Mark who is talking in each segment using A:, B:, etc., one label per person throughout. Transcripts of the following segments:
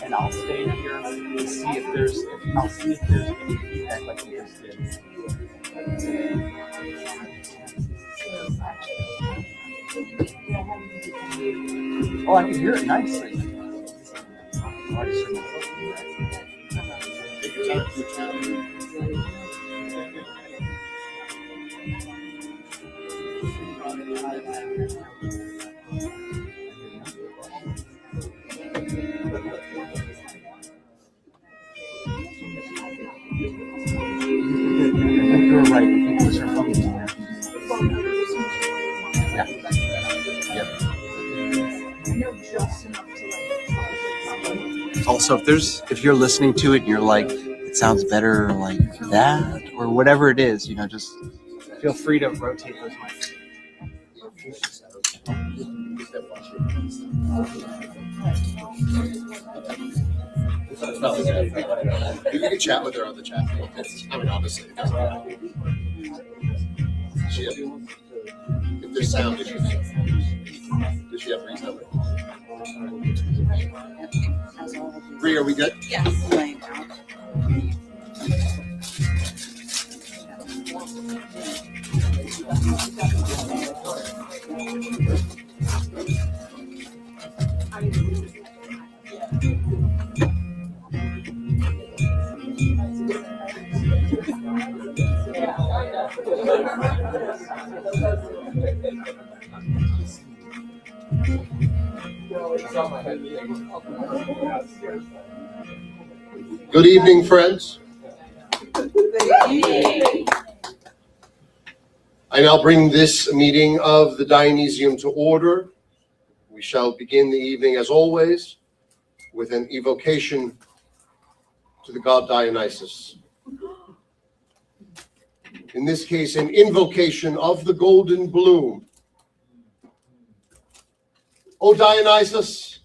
A: And I'll stay here and see if there's any feedback like you just did. Oh, I can hear it nicely. You're right. I think it was her phone. Yeah. Yep. Also, if you're listening to it and you're like, it sounds better like that, or whatever it is, just feel free to rotate those mics.
B: You can chat with her on the chat. Obviously, it doesn't matter. If there's sound issues, does she have Bree's number? Bree, are we good?
C: Yes.
B: Good evening, friends. I now bring this meeting of the Dionysium to order. We shall begin the evening, as always, with an evocation to the god Dionysus. In this case, an invocation of the golden bloom. O Dionysus,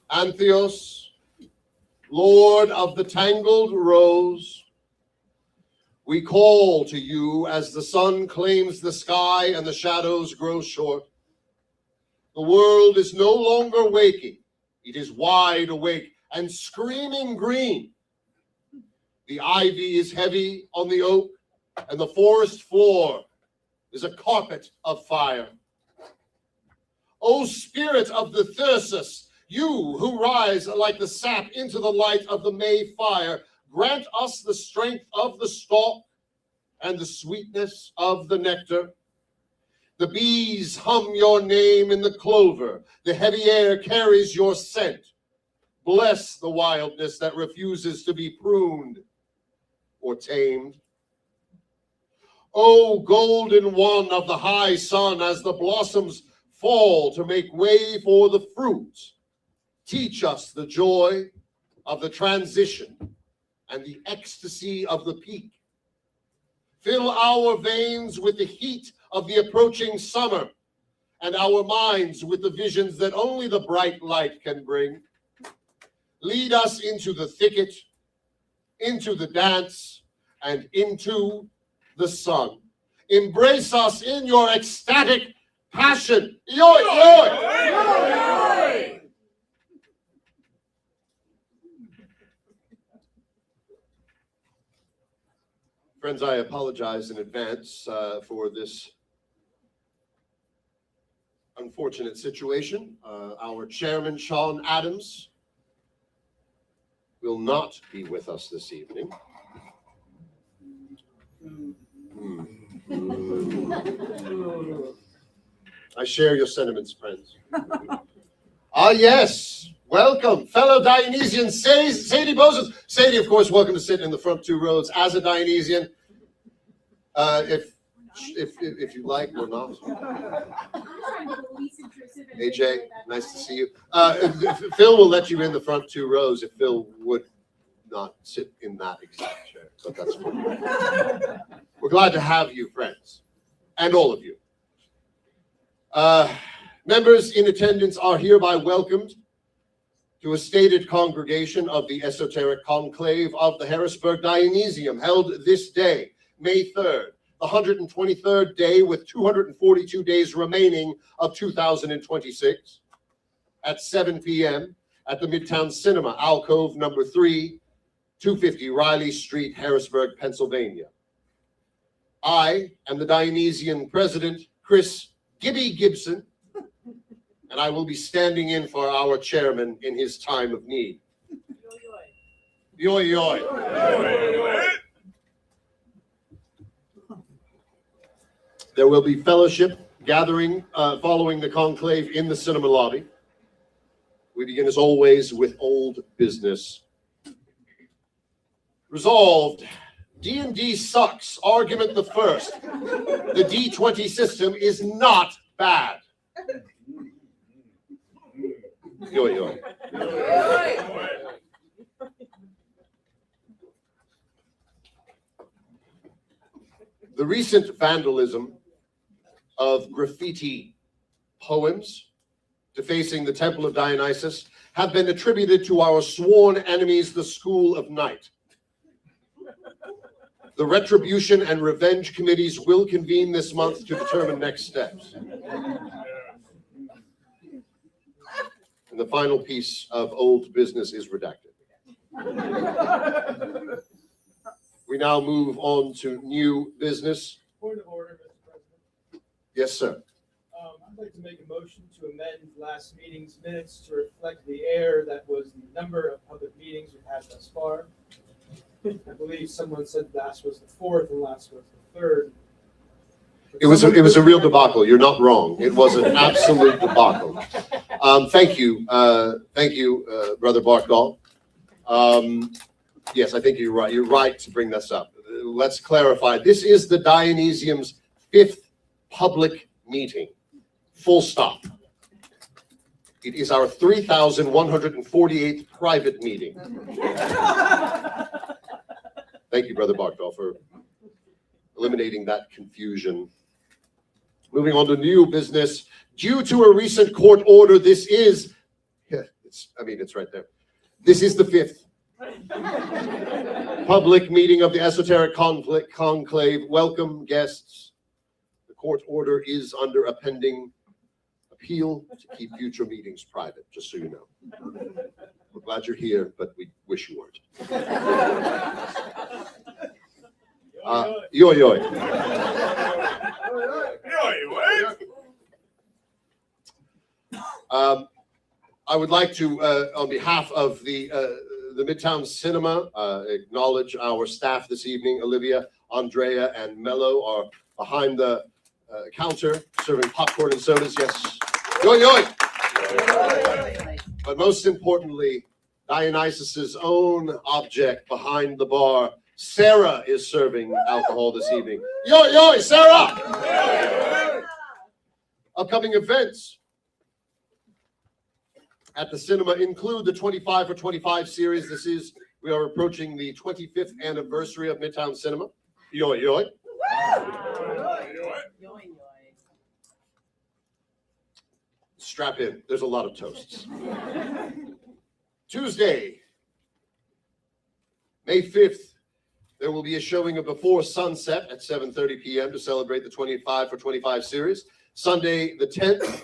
B: Antheos, Lord of the tangled rose, we call to you as the sun claims the sky and the shadows grow short. The world is no longer waking. It is wide awake and screaming green. The ivy is heavy on the oak, and the forest floor is a carpet of fire. O spirit of the thyrsus, you who rise like the sap into the light of the May fire, grant us the strength of the stalk and the sweetness of the nectar. The bees hum your name in the clover. The heavy air carries your scent. Bless the wildness that refuses to be pruned or tamed. O golden one of the high sun, as the blossoms fall to make way for the fruit, teach us the joy of the transition and the ecstasy of the peak. Fill our veins with the heat of the approaching summer and our minds with the visions that only the bright light can bring. Lead us into the thicket, into the dance, and into the sun. Embrace us in your ecstatic passion. Yoy, yoy! Yoy! Friends, I apologize in advance for this unfortunate situation. Our chairman, Sean Adams, will not be with us this evening. I share your sentiments, friends. Yes, welcome, fellow Dionysians, Sadie Bozos. Sadie, of course, welcome to sit in the front two rows as a Dionysian. If if you like or not. AJ, nice to see you. Phil will let you in the front 2 rows if Phil would not sit in that exact chair, but that's fine. We're glad to have you, friends, and all of you. Members in attendance are hereby welcomed to a stated congregation of the esoteric conclave of the Harrisburg Dionysium, held this day, May 3rd, the 123rd day with 242 days remaining of 2026, at 7 p.m. at the Midtown Cinema, Alcove number 3, 250 Riley Street, Harrisburg, Pennsylvania. I am the Dionysian president, Chris Gibby Gibson, and I will be standing in for our chairman in his time of need. Yoy yoy. There will be fellowship gathering following the conclave in the cinema lobby. We begin as always with old business. Resolved. D&D sucks. Argument the first. The D20 system is not bad. Yo, yo. The recent vandalism of graffiti poems defacing the Temple of Dionysus have been attributed to our sworn enemies, the School of Night. The Retribution and Revenge Committees will convene this month to determine next steps. And the final piece of old business is redacted. We now move on to new business.
C: Point of order, Mr. President.
B: Yes, sir.
C: I'd like to make a motion to amend last meeting's minutes to reflect the error that was the number of public meetings we've had thus far. I believe someone said last was the 4th and last was the 3rd.
B: It was a real debacle. You're not wrong. It was an absolute debacle. Thank you, Brother Barkdahl. Yes, I think you're right. You're right to bring this up. Let's clarify. This is the Dionysium's 5th public meeting. Full stop. It is our 3,148th private meeting. Thank you, Brother Barkdahl, for eliminating that confusion. Moving on to new business. Due to a recent court order, this is, it's right there. This is the 5th public meeting of the Esoteric Conclave. Welcome, guests. The court order is under a pending appeal to keep future meetings private, just so you know. We're glad you're here, but we wish you weren't. Yo, yo. I would like to, on behalf of the Midtown Cinema, acknowledge our staff this evening. Olivia, Andrea, and Mello are behind the counter serving popcorn and sodas. Yes. Yo, yo. But most importantly, Dionysus's own object behind the bar, Sarah, is serving alcohol this evening. Yo, yo, Sarah! Upcoming events at the cinema include the 25 for 25 series. We are approaching the 25th anniversary of Midtown Cinema. Yo, yo. Strap in. There's a lot of toasts. Tuesday, May 5th, there will be a showing of Before Sunset at 7:30 p.m. to celebrate the 25 for 25 series. Sunday, the 10th,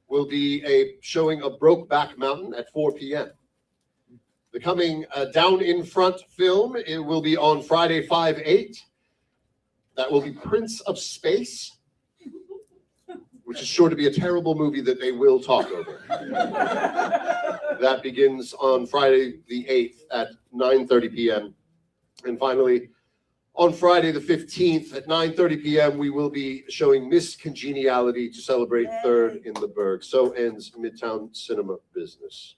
B: will be a showing of Brokeback Mountain at 4 p.m. The coming Down in Front film, it will be on Friday, 5/8. That will be Prince of Space, which is sure to be a terrible movie that they will talk over. That begins on Friday the 8th at 9:30 p.m. And finally, on Friday the 15th at 9:30 p.m., we will be showing Miss Congeniality to celebrate Third in the Berg. So ends Midtown Cinema business.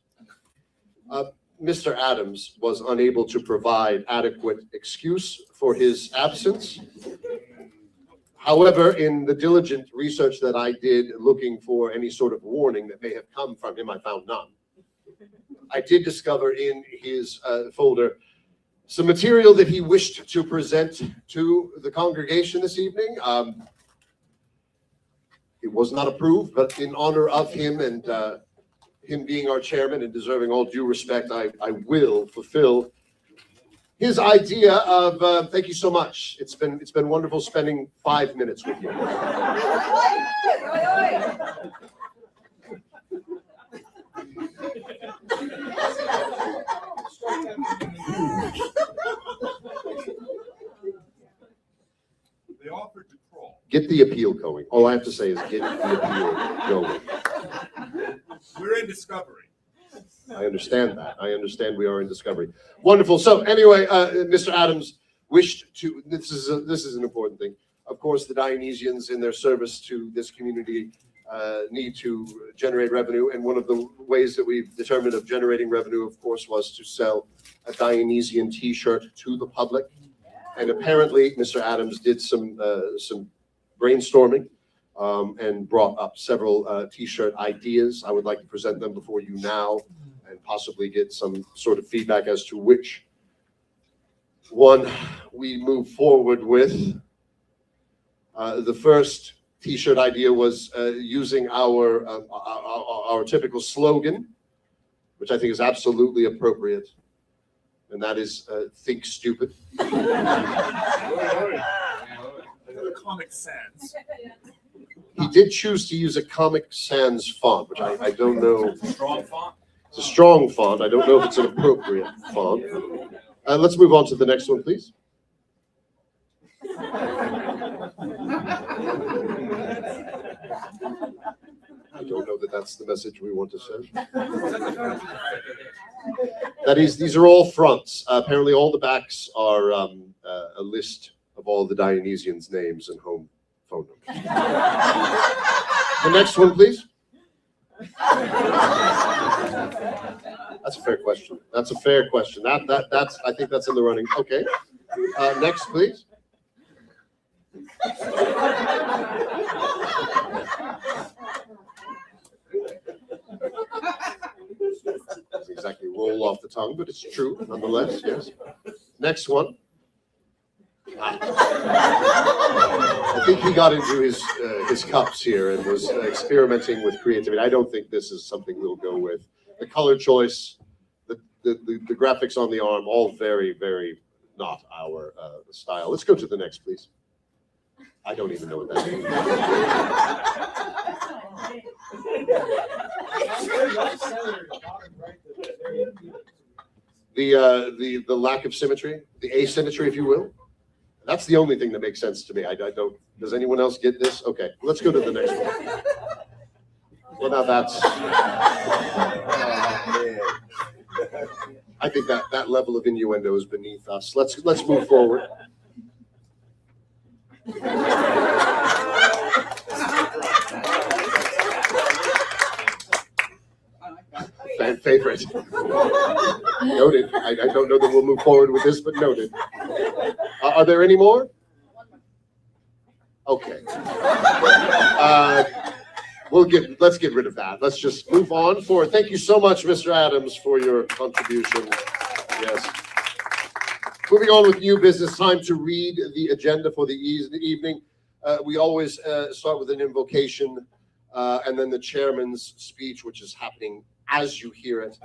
B: Mr. Adams was unable to provide adequate excuse for his absence. However, in the diligent research that I did looking for any sort of warning that may have come from him, I found none. I did discover in his folder some material that he wished to present to the congregation this evening. It was not approved, but in honor of him and him being our chairman and deserving all due respect, I will fulfill his idea of thank you so much. It's been wonderful spending 5 minutes with you.
D: They offered to crawl.
B: Get the appeal going. All I have to say is get the appeal going.
D: We're in discovery.
B: I understand that. I understand we are in discovery. Wonderful. So anyway, Mr. Adams wished to, this is an important thing. Of course, the Dionysians in their service to this community need to generate revenue. And one of the ways that we've determined of generating revenue, of course, was to sell a Dionysian t-shirt to the public. And apparently, Mr. Adams did some brainstorming and brought up several t-shirt ideas. I would like to present them before you now and possibly get some sort of feedback as to which one we move forward with. The first t-shirt idea was using our typical slogan, which I think is absolutely appropriate, and that is think stupid.
D: Comic Sans.
B: He did choose to use a Comic Sans font, which I don't know.
D: Strong font.
B: It's a strong font. I don't know if it's an appropriate font. Let's move on to the next one, please. I don't know that that's the message we want to send. That is, these are all fronts. Apparently, all the backs are a list of all the Dionysians' names and home phone numbers. The next one, please. That's a fair question. That's a fair question. That's I think that's in the running. Okay. Next, please. Doesn't exactly roll off the tongue, but it's true nonetheless. Yes. Next one. I think he got into his cups here and was experimenting with creativity. I don't think this is something we'll go with. The color choice, the graphics on the arm, all very, very not our style. Let's go to the next, please. I don't even know what that means. The lack of symmetry, the asymmetry, if you will. That's the only thing that makes sense to me. I don't. Does anyone else get this? Okay, let's go to the next one. Well, now that's. I think that level of innuendo is beneath us. Let's move forward. Fan favorite. Noted. I don't know that we'll move forward with this, but noted. Are there any more? Okay. Let's get rid of that. Let's just move on forward. Thank you so much, Mr. Adams, for your contribution. Yes. Moving on with new business, time to read the agenda for the evening. We always start with an invocation and then the chairman's speech, which is happening as you hear it.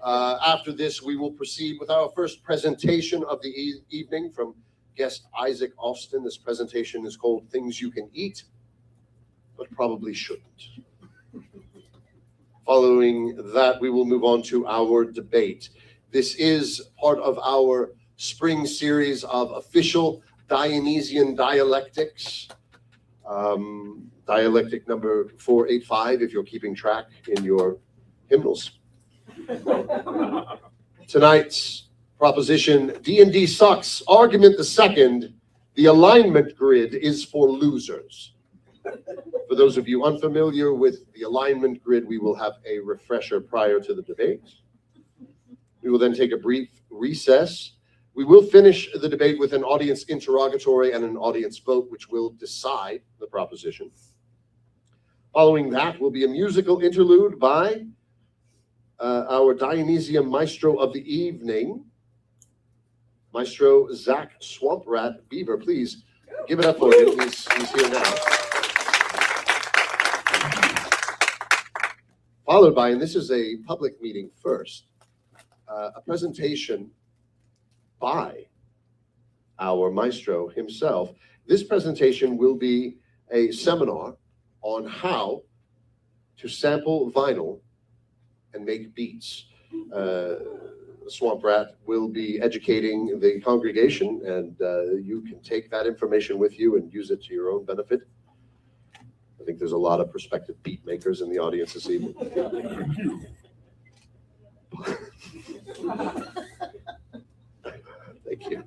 B: After this, we will proceed with our first presentation of the evening from guest Isaac Austin. This presentation is called Things You Can Eat, but Probably Shouldn't. Following that, we will move on to our debate. This is part of our spring series of official Dionysian dialectics. Dialectic number 485, if you're keeping track in your hymnals. Tonight's proposition, D&D sucks. Argument the second, the alignment grid is for losers. For those of you unfamiliar with the alignment grid, we will have a refresher prior to the debate. We will then take a brief recess. We will finish the debate with an audience interrogatory and an audience vote, which will decide the proposition. Following that will be a musical interlude by our Dionysium maestro of the evening, Maestro Zach Swamp Rat Beaver. Please give it up for him. He's here now. Followed by, and this is a public meeting first, a presentation by our maestro himself. This presentation will be a seminar on how to sample vinyl and make beats. Swamp Rat will be educating the congregation, and you can take that information with you and use it to your own benefit. I think there's a lot of prospective beat makers in the audience this evening. Thank you.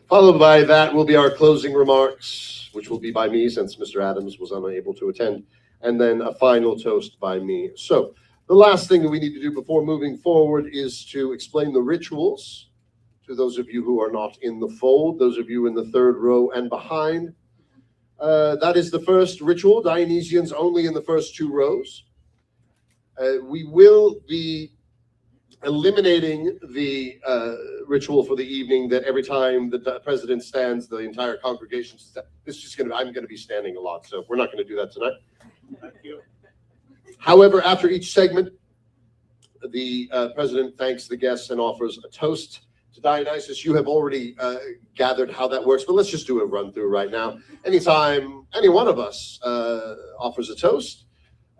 B: Followed by that will be our closing remarks, which will be by me since Mr. Adams was unable to attend, and then a final toast by me. So the last thing that we need to do before moving forward is to explain the rituals to those of you who are not in the fold, those of you in the third row and behind. That is the first ritual, Dionysians only in the first two rows. We will be eliminating the ritual for the evening that every time the president stands, the entire congregation stands. This is just I'm going to be standing a lot, so we're not going to do that tonight. Thank you. However, after each segment, the president thanks the guests and offers a toast to Dionysus. You have already gathered how that works, but let's just do a run through right now. Anytime any one of us offers a toast,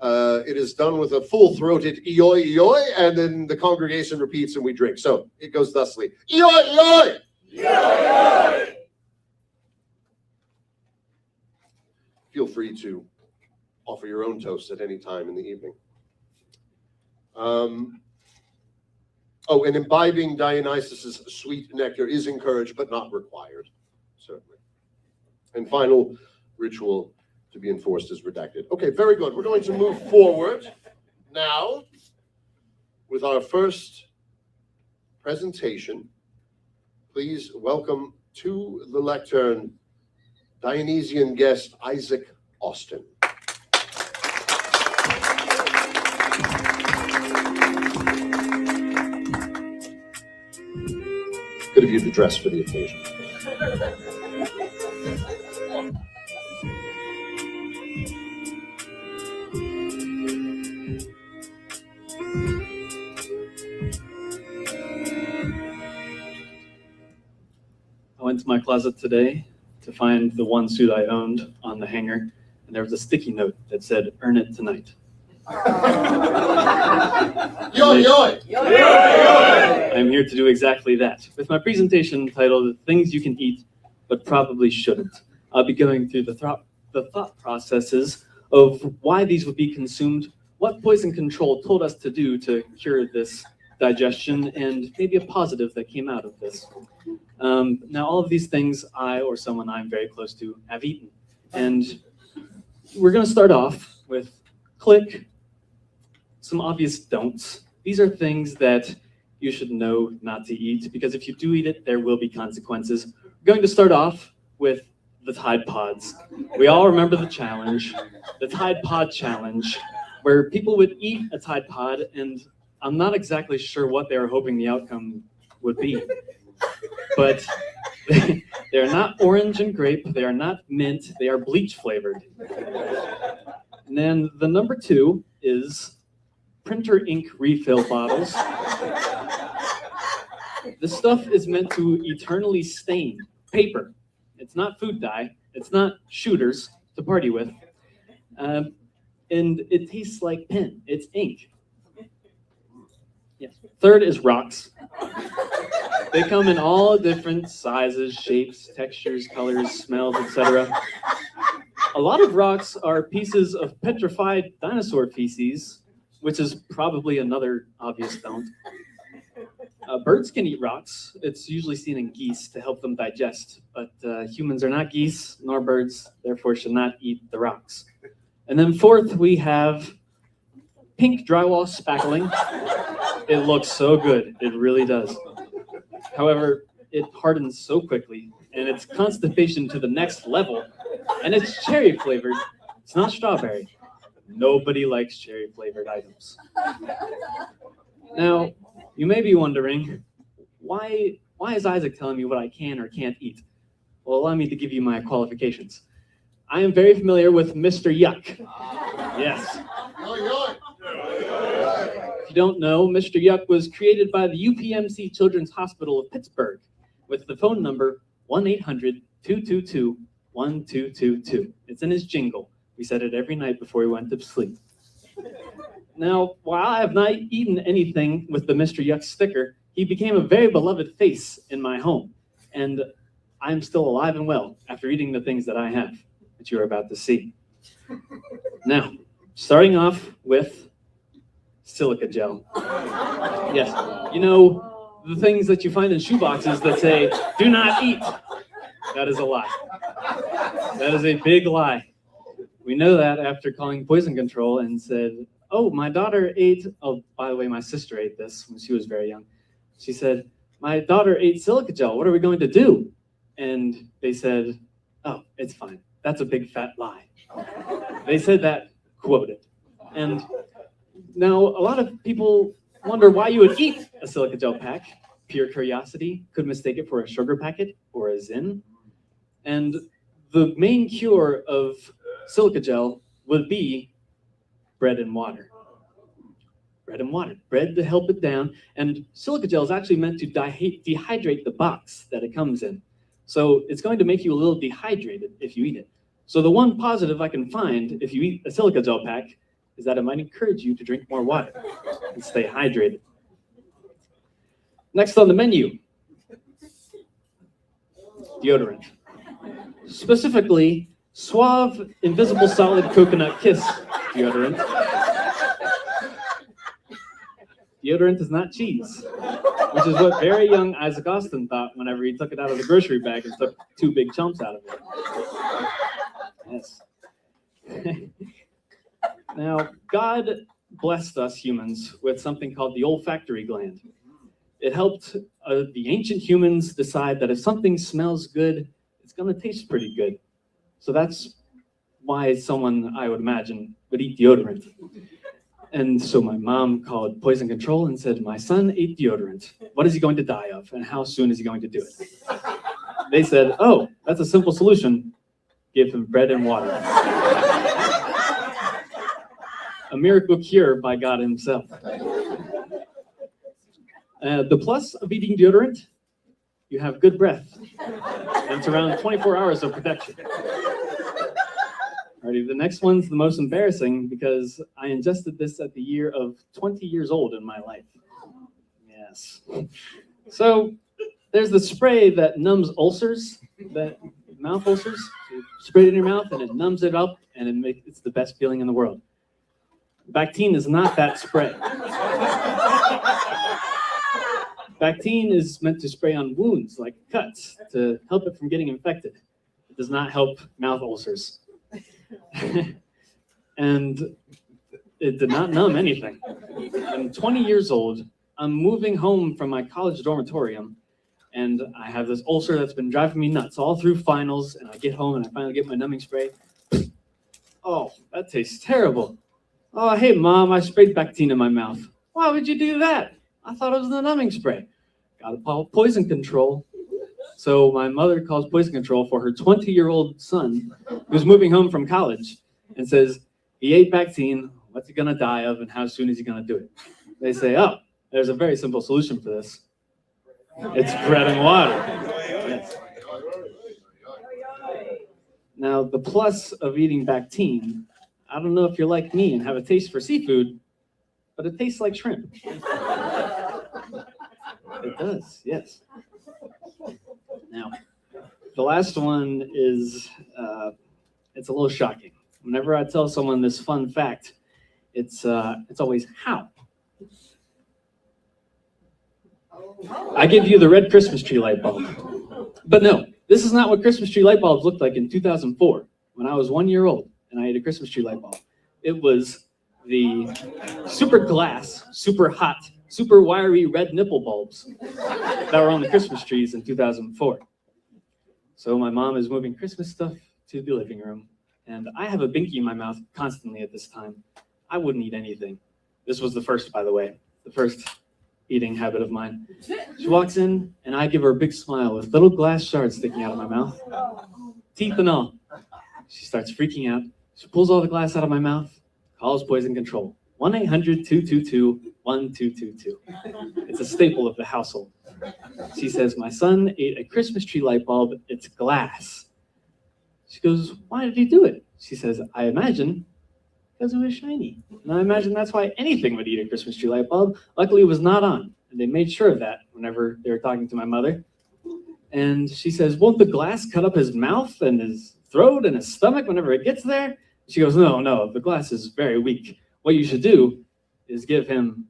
B: it is done with a full-throated "Eoi, eoi," and then the congregation repeats and we drink. So it goes thusly: "Eoi, eoi! Eoi, eoi!" Feel free to offer your own toast at any time in the evening. Oh, and imbibing Dionysus's sweet nectar is encouraged, but not required, certainly. And final ritual to be enforced is redacted. Okay, very good. We're going to move forward now with our first presentation. Please welcome to the lectern Dionysian guest Isaac Austin. Good of you to dress for the occasion.
E: I went to my closet today to find the one suit I owned on the hanger, and there was a sticky note that said, "Earn it tonight."
B: Yo, yo!
E: I'm here to do exactly that. With my presentation titled "Things You Can Eat, But Probably Shouldn't," I'll be going through the thought processes of why these would be consumed, what poison control told us to do to cure this digestion, and maybe a positive that came out of this. Now, all of these things I or someone I'm very close to have eaten. And we're going to start off with some obvious don'ts. These are things that you should know not to eat, because if you do eat it, there will be consequences. We're going to start off with the Tide Pods. We all remember the challenge, the Tide Pod challenge, where people would eat a Tide Pod, and I'm not exactly sure what they were hoping the outcome would be. But they're not orange and grape, they are not mint, they are bleach flavored. And then the number 2 is printer ink refill bottles. This stuff is meant to eternally stain paper. It's not food dye, it's not shooters to party with. And it tastes like pen, it's ink. Yes. Third is rocks. They come in all different sizes, shapes, textures, colors, smells, etc. A lot of rocks are pieces of petrified dinosaur feces, which is probably another obvious don't. Birds can eat rocks. It's usually seen in geese to help them digest, but humans are not geese nor birds, therefore should not eat the rocks. And then fourth, we have pink drywall spackling. It looks so good, it really does. However, it hardens so quickly, and it's constipation to the next level, and it's cherry flavored. It's not strawberry. Nobody likes cherry flavored items. Now, you may be wondering, why is Isaac telling me what I can or can't eat? Well, allow me to give you my qualifications. I am very familiar with Mr. Yuck. Yes. If you don't know, Mr. Yuck was created by the UPMC Children's Hospital of Pittsburgh with the phone number 1-800-222-1222. It's in his jingle. We said it every night before we went to sleep. Now, while I have not eaten anything with the Mr. Yuck sticker, he became a very beloved face in my home. And I'm still alive and well after eating the things that I have, that you're about to see. Now, starting off with silica gel. Yes, you know, the things that you find in shoeboxes that say, do not eat. That is a lie. That is a big lie. We know that after calling poison control and said, oh, my daughter ate, oh, by the way, my sister ate this when she was very young. She said, my daughter ate silica gel. What are we going to do? And they said, oh, it's fine. That's a big fat lie. They said that, quoted. And now a lot of people wonder why you would eat a silica gel pack. Pure curiosity could mistake it for a sugar packet or a Zin. And the main cure of silica gel would be bread and water. Bread and water. Bread to help it down. And silica gel is actually meant to dehydrate the box that it comes in. So it's going to make you a little dehydrated if you eat it. So the one positive I can find if you eat a silica gel pack is that it might encourage you to drink more water and stay hydrated. Next on the menu, deodorant. Specifically, Suave Invisible Solid Coconut Kiss deodorant. Deodorant is not cheese, which is what very young Isaac Austin thought whenever he took it out of the grocery bag and took 2 big chunks out of it. Yes. Now, God blessed us humans with something called the olfactory gland. It helped the ancient humans decide that if something smells good, it's going to taste pretty good. So that's why someone, I would imagine, would eat deodorant. And so my mom called poison control and said, my son ate deodorant. What is he going to die of? And how soon is he going to do it? They said, oh, that's a simple solution. Give him bread and water. A miracle cure by God himself. The plus of eating deodorant, you have good breath. And it's around 24 hours of protection. Alrighty, the next one's the most embarrassing because I ingested this at the year of 20 years old in my life. Yes. So there's the spray that numbs ulcers, that mouth ulcers. So you spray it in your mouth and it numbs it up and it's the best feeling in the world. Bactine is not that spray. Bactine is meant to spray on wounds like cuts to help it from getting infected. It does not help mouth ulcers. And it did not numb anything. I'm 20 years old. I'm moving home from my college dormitorium, and I have this ulcer that's been driving me nuts all through finals, and I get home and I finally get my numbing spray. Oh, that tastes terrible. Oh, hey, Mom, I sprayed Bactine in my mouth. Why would you do that? I thought it was the numbing spray. Got to call poison control. So my mother calls poison control for her 20-year-old son who's moving home from college and says, he ate Bactine, what's he gonna die of and how soon is he gonna do it? They say, oh, there's a very simple solution for this. It's bread and water. Yes. Now, the plus of eating Bactine, I don't know if you're like me and have a taste for seafood, but it tastes like shrimp. It does, yes. Now, the last one is, it's a little shocking. Whenever I tell someone this fun fact, it's always how. I give you the red Christmas tree light bulb. But no, this is not what Christmas tree light bulbs looked like in 2004 when I was 1 year old and I ate a Christmas tree light bulb. It was the super glass, super hot super wiry red nipple bulbs that were on the Christmas trees in 2004. So my mom is moving Christmas stuff to the living room, and I have a binky in my mouth constantly at this time. I wouldn't eat anything. This was the first, by the way, the first eating habit of mine. She walks in, and I give her a big smile with little glass shards sticking out of my mouth, teeth and all. She starts freaking out. She pulls all the glass out of my mouth, calls poison control. 1-800-222-1222. It's a staple of the household. She says, my son ate a Christmas tree light bulb. It's glass. She goes, why did he do it? She says, I imagine because it was shiny. And I imagine that's why anything would eat a Christmas tree light bulb. Luckily, it was not on. And they made sure of that whenever they were talking to my mother. And she says, won't the glass cut up his mouth and his throat and his stomach whenever it gets there? She goes, no, the glass is very weak. What you should do is give him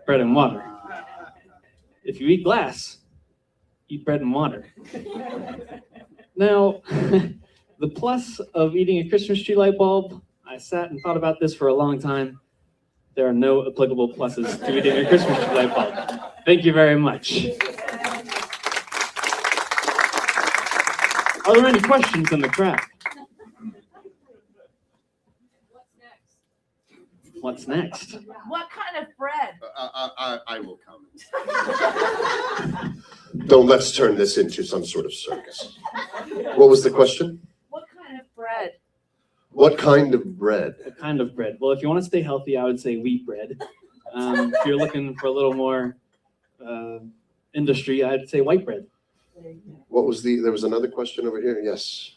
E: bread and water. If you eat glass, eat bread and water. Now, the plus of eating a Christmas tree light bulb, I sat and thought about this for a long time. There are no applicable pluses to eating a Christmas tree light bulb. Thank you very much. Are there any questions in the crowd? What's next?
F: What kind of bread?
B: I will comment. Don't let's turn this into some sort of circus. What was the question?
F: What kind of bread?
B: What kind of bread?
E: What kind of bread? Well, if you want to stay healthy, I would say wheat bread. If you're looking for a little more industry, I'd say white bread.
B: What was there was another question over here? Yes.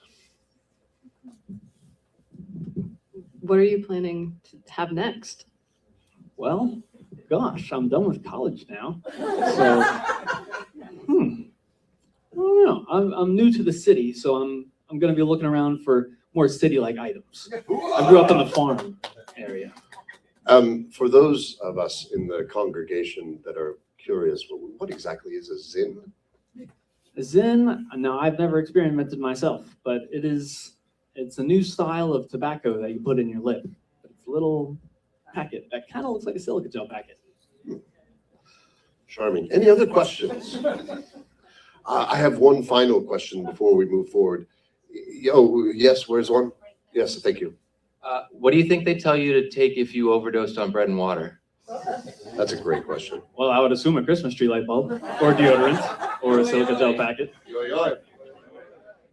G: What are you planning to have next?
E: Well, gosh, I'm done with college now. So, I don't know. I'm new to the city, so I'm going to be looking around for more city-like items. I grew up in the farm area.
B: For those of us in the congregation that are curious, what exactly is a zin?
E: A zin, no, I've never experimented myself, but it's a new style of tobacco that you put in your lip. It's a little packet that kind of looks like a silica gel packet.
B: Charming. Any other questions? I have one final question before we move forward. Oh, yes, where's one? Yes, thank you.
H: What do you think they tell you to take if you overdosed on bread and water?
B: That's a great question.
E: Well, I would assume a Christmas tree light bulb, or deodorant, or a silica gel packet.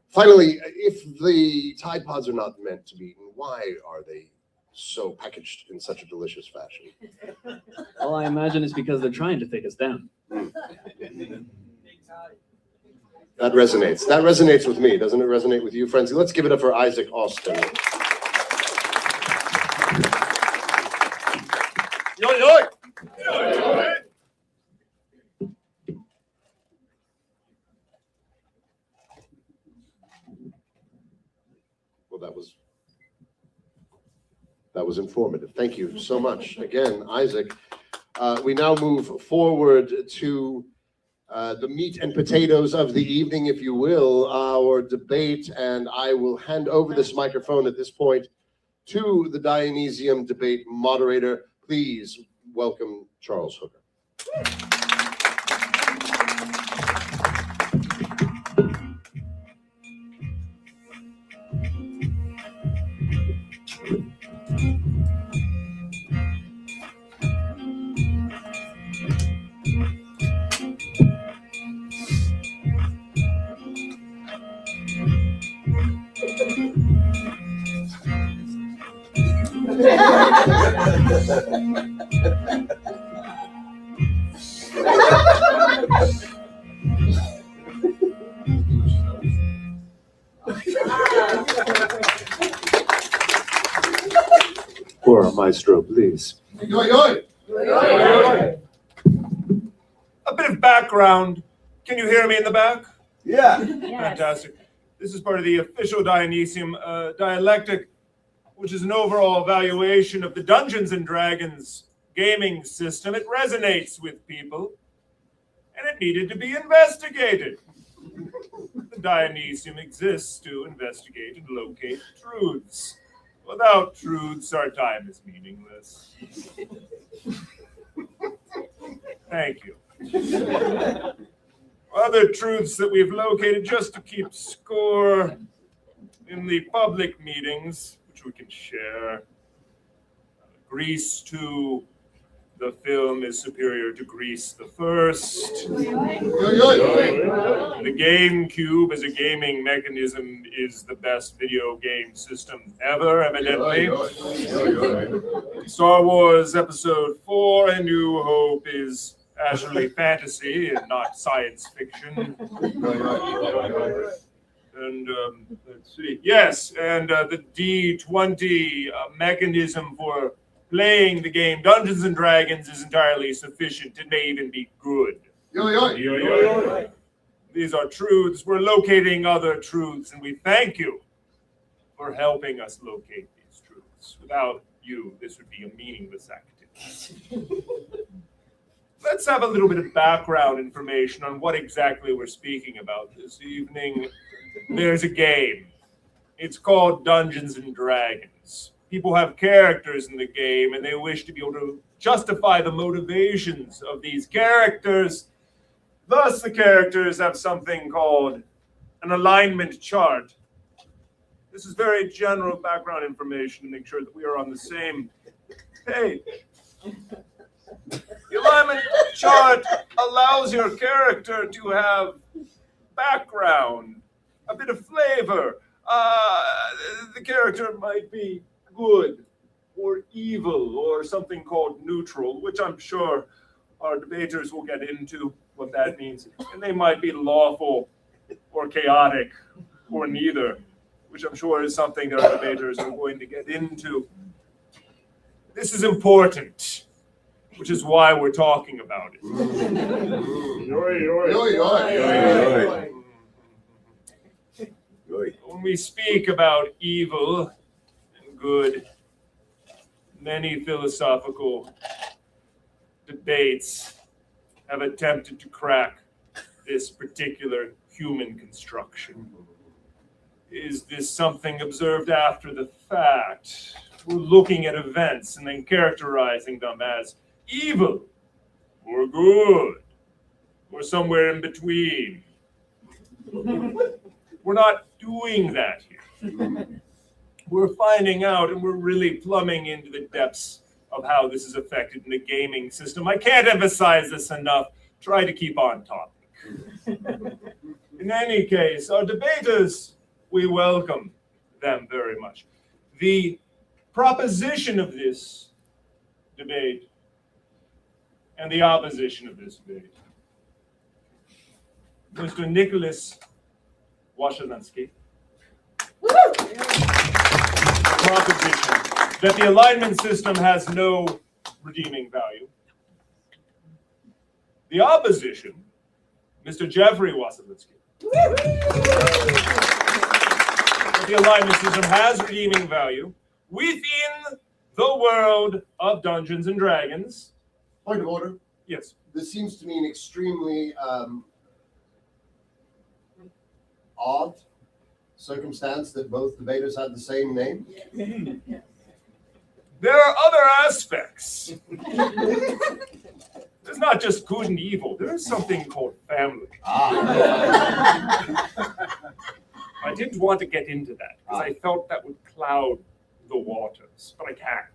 B: Finally, if the Tide Pods are not meant to be eaten, why are they so packaged in such a delicious fashion?
E: Well, I imagine it's because they're trying to take us down.
B: That resonates. That resonates with me. Doesn't it resonate with you, Frenzy? Let's give it up for Isaac Austin.
D: Yo, yo.
B: Well, that was informative. Thank you so much. Again, Isaac. We now move forward to the meat and potatoes of the evening, if you will, our debate, and I will hand over this microphone at this point to the Dionysium debate moderator. Please welcome Charles Hooker.
I: Poor Maestro, please.
D: A bit of background. Can you hear me in the back?
I: Yeah.
D: Fantastic. This is part of the official Dionysium dialectic, which is an overall evaluation of the Dungeons and Dragons gaming system. It resonates with people, and it needed to be investigated. The Dionysium exists to investigate and locate truths. Without truths, our time is meaningless. Thank you. Other truths that we've located just to keep score in the public meetings, which we can share. Greece 2, the film is superior to Greece the first. The GameCube as a gaming mechanism is the best video game system ever, evidently. Star Wars Episode 4, A New Hope is actually fantasy and not science fiction. And let's see. Yes, and the D20 mechanism for playing the game Dungeons and Dragons is entirely sufficient. It may even be good. These are truths. We're locating other truths, and we thank you for helping us locate these truths. Without you, this would be a meaningless activity. Let's have a little bit of background information on what exactly we're speaking about this evening. There's a game. It's called Dungeons and Dragons. People have characters in the game, and they wish to be able to justify the motivations of these characters. Thus, the characters have something called an alignment chart. This is very general background information to make sure that we are on the same page. The alignment chart allows your character to have background, a bit of flavor. The character might be good or evil or something called neutral, which I'm sure our debaters will get into what that means. And they might be lawful or chaotic or neither, which I'm sure is something that our debaters are going to get into. This is important, which is why we're talking about it. When we speak about evil and good, many philosophical debates have attempted to crack this particular human construction. Is this something observed after the fact? We're looking at events and then characterizing them as evil or good or somewhere in between. We're not doing that here. We're finding out, and we're really plumbing into the depths of how this is affected in the gaming system. I can't emphasize this enough. Try to keep on topic. In any case, our debaters, we welcome them very much. The proposition of this debate and the opposition of this debate. Mr. Nicholas Washansky. Proposition that the alignment system has no redeeming value. The opposition, Mr. Jeffrey Wasilinsky. The alignment system has redeeming value within the world of Dungeons and Dragons.
B: Point of order.
D: Yes.
B: This seems to me an extremely odd circumstance that both debaters had the same name.
D: There are other aspects. There's not just good and evil. There is something called family. I didn't want to get into that because I felt that would cloud the waters, but I can't.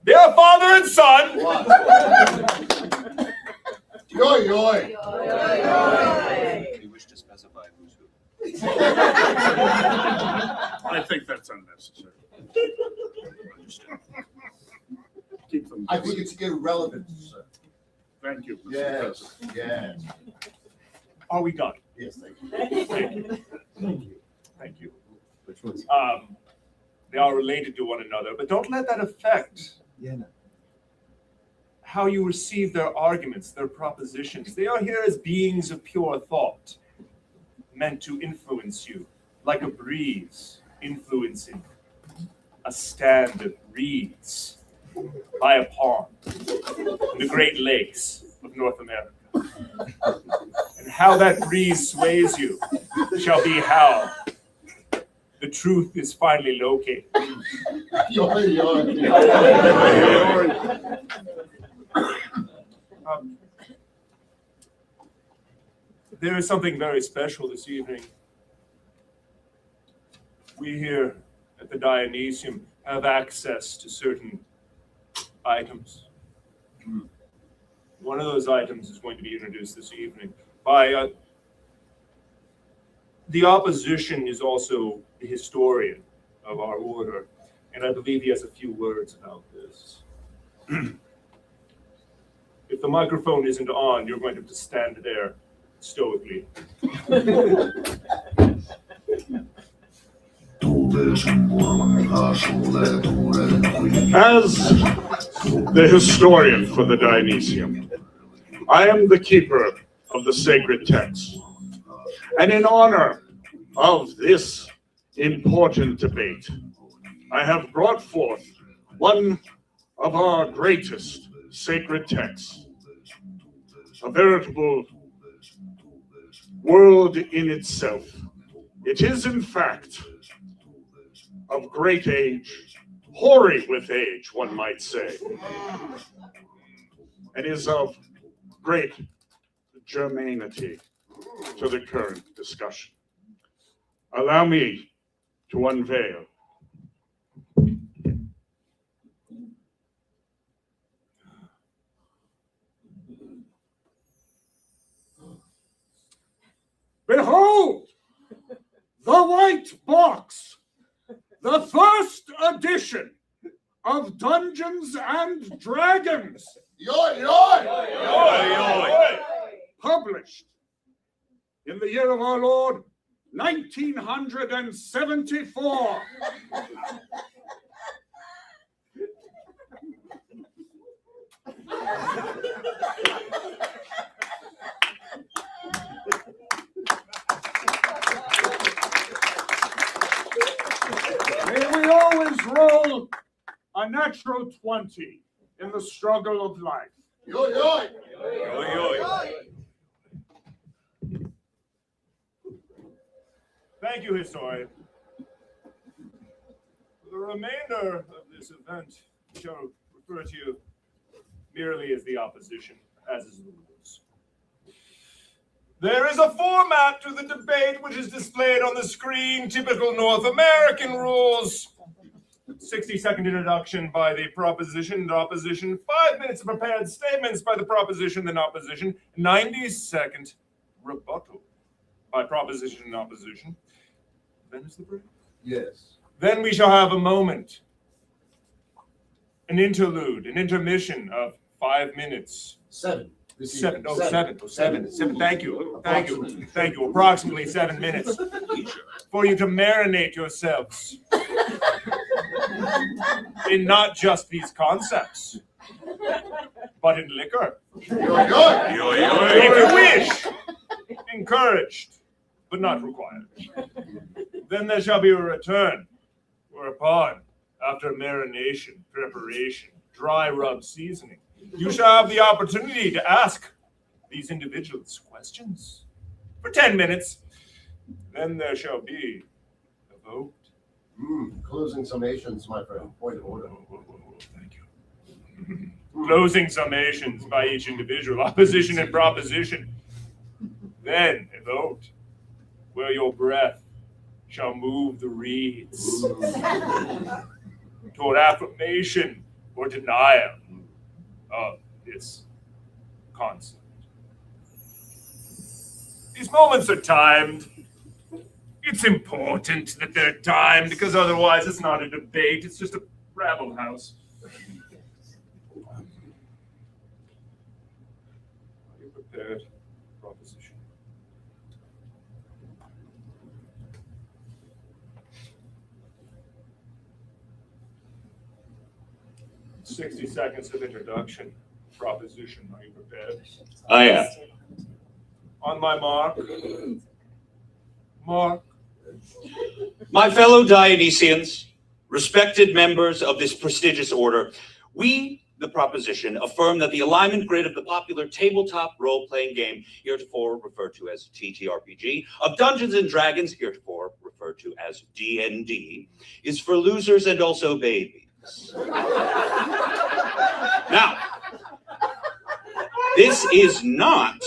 D: They are father and son.
B: Yoy.
J: You wish to specify who's who?
I: I think that's unnecessary. Keep them.
B: I think it's irrelevant, sir.
I: Thank you, Mr.
B: Yes,
I: President.
B: yes.
D: Are we done?
B: Yes, thank you.
D: Thank you. Thank you.
B: Which one's?
D: They are related to one another, but don't let that affect how you receive their arguments, their propositions. They are here as beings of pure thought, meant to influence you, like a breeze influencing a stand of reeds by a pond in the Great Lakes of North America. And how that breeze sways you shall be how the truth is finally located. There is something very special this evening. We here at the Dionysium have access to certain items. One of those items is going to be introduced this evening by the opposition is also the historian of our order, and I believe he has a few words about this. If the microphone isn't on, you're going to have to stand there stoically.
I: As the historian for the Dionysium, I am the keeper of the sacred text. And in honor of this important debate, I have brought forth one of our greatest sacred texts, a veritable world in itself. It is, in fact, of great age, hoary with age, one might say, and is of great germanity to the current discussion. Allow me to unveil. Behold, the white box, the first edition of Dungeons and Dragons.
B: Yoy, yoy!
I: Published in the year of our Lord, 1974. May we always roll a natural 20 in the struggle of life.
B: Yoy, yoy!
D: Thank you, historian. For the remainder of this event, we shall refer to you merely as the opposition, as is the rules. There is a format to the debate which is displayed on the screen, typical North American rules. 60-second introduction by the proposition and opposition, 5 minutes of prepared statements by the proposition and opposition, 90-second rebuttal by proposition and opposition. Then is the break.
B: Yes.
D: Then we shall have a moment, an interlude, an intermission of 5 minutes.
B: Seven.
D: Seven. Thank you. Approximately 7 minutes for you to marinate yourselves in not just these concepts, but in liquor. If you wish, encouraged, but not required. Then there shall be a return, whereupon, after marination, preparation, dry rub seasoning, you shall have the opportunity to ask these individuals questions for 10 minutes. Then there shall be a vote.
B: Closing summations, my friend. Point of order.
D: Thank you. Closing summations by each individual, opposition and proposition. Then a vote where your breath shall move the reeds toward affirmation or denial of this concept. These moments are timed. It's important that they're timed because otherwise it's not a debate, it's just a rabble house. Are you prepared? Proposition. "60 seconds of introduction. Proposition. Are you prepared?"
J: I am.
D: On my mark. Mark.
J: My fellow Dionysians, respected members of this prestigious order, we, the proposition, affirm that the alignment grid of the popular tabletop role-playing game, heretofore referred to as TTRPG, of Dungeons and Dragons, heretofore referred to as D&D, is for losers and also babies. Now, this is not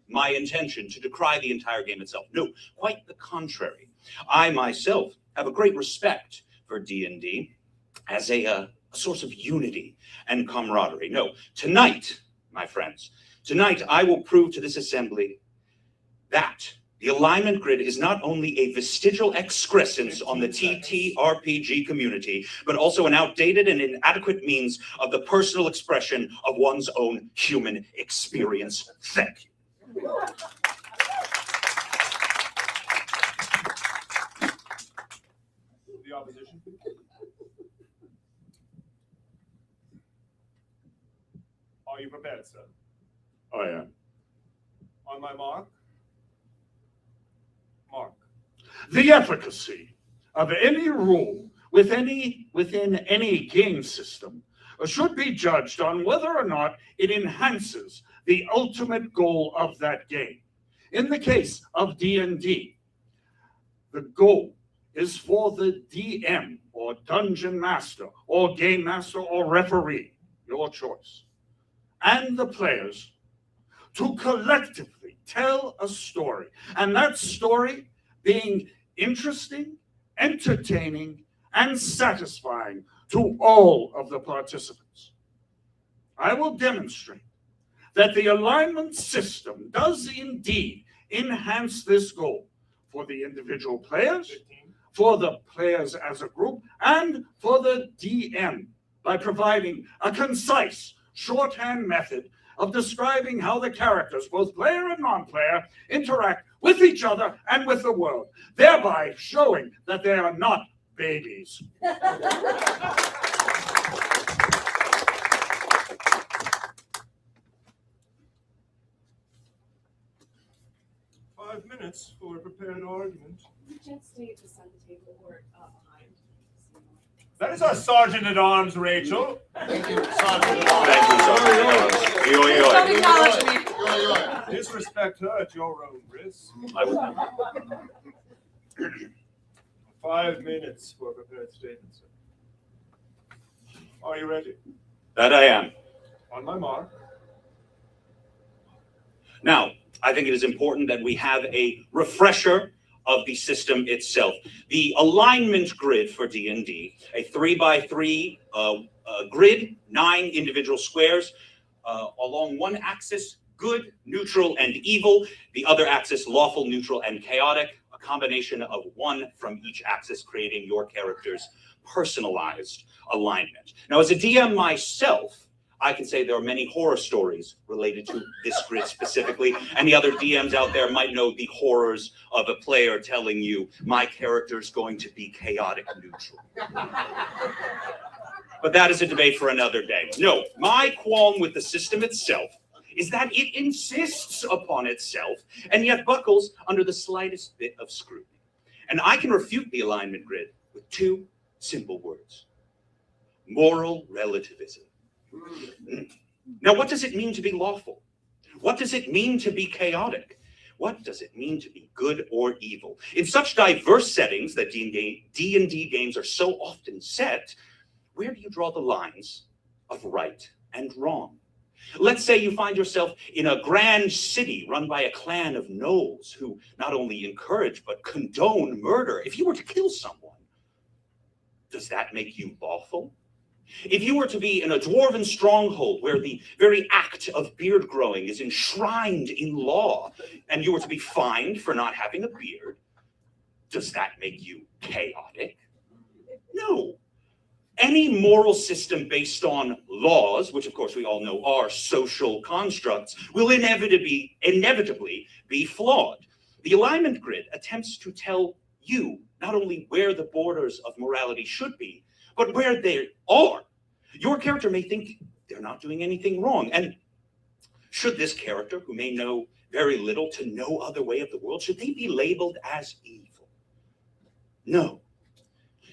J: my my intention to decry the entire game itself. No, quite the contrary. I myself have a great respect for D&D as a source of unity and camaraderie. No, tonight, my friends, tonight I will prove to this assembly that the alignment grid is not only a vestigial excrescence on the TTRPG community, but also an outdated and inadequate means of the personal expression of one's own human experience. Thank you.
D: The opposition. Are you prepared, sir?
I: I am.
D: On my mark. Mark.
I: The efficacy of any rule within any game system should be judged on whether or not it enhances the ultimate goal of that game. In the case of D&D, the goal is for the DM or dungeon master or game master or referee, your choice, and the players to collectively tell a story, and that story being interesting, entertaining, and satisfying to all of the participants. I will demonstrate that the alignment system does indeed enhance this goal for the individual players, for the players as a group, and for the DM by providing a concise shorthand method of describing how the characters, both player and non-player, interact with each other and with the world, thereby showing that they are not babies.
D: 5 minutes for a prepared argument.
F: You can't stay at the side of the table or behind.
D: That is our Sergeant at Arms, Rachel.
B: Thank you, Sergeant.
J: Thank you, Sergeant.
F: Don't acknowledge me.
D: Disrespect her at your own risk.
J: I would.
D: 5 minutes for a prepared statement, sir. Are you ready?
J: That I am.
D: On my mark.
J: Now, I think it is important that we have a refresher of the system itself. The alignment grid for D&D, a 3x3 grid, 9 individual squares, along one axis, good, neutral, and evil, the other axis, lawful, neutral, and chaotic, a combination of one from each axis, creating your character's personalized alignment. Now, as a DM myself, I can say there are many horror stories related to this grid specifically, and the other DMs out there might know the horrors of a player telling you, my character's going to be chaotic neutral. But that is a debate for another day. No, my qualm with the system itself is that it insists upon itself and yet buckles under the slightest bit of scrutiny. And I can refute the alignment grid with 2 simple words: moral relativism. Now, what does it mean to be lawful? What does it mean to be chaotic? What does it mean to be good or evil? In such diverse settings that D&D games are so often set, where do you draw the lines of right and wrong? Let's say you find yourself in a grand city run by a clan of gnolls who not only encourage but condone murder. If you were to kill someone, does that make you lawful? If you were to be in a dwarven stronghold where the very act of beard growing is enshrined in law, and you were to be fined for not having a beard, does that make you chaotic? No. Any moral system based on laws, which of course we all know are social constructs, will inevitably be flawed. The alignment grid attempts to tell you not only where the borders of morality should be, but where they are. Your character may think they're not doing anything wrong. And should this character, who may know very little to no other way of the world, should they be labeled as evil? No.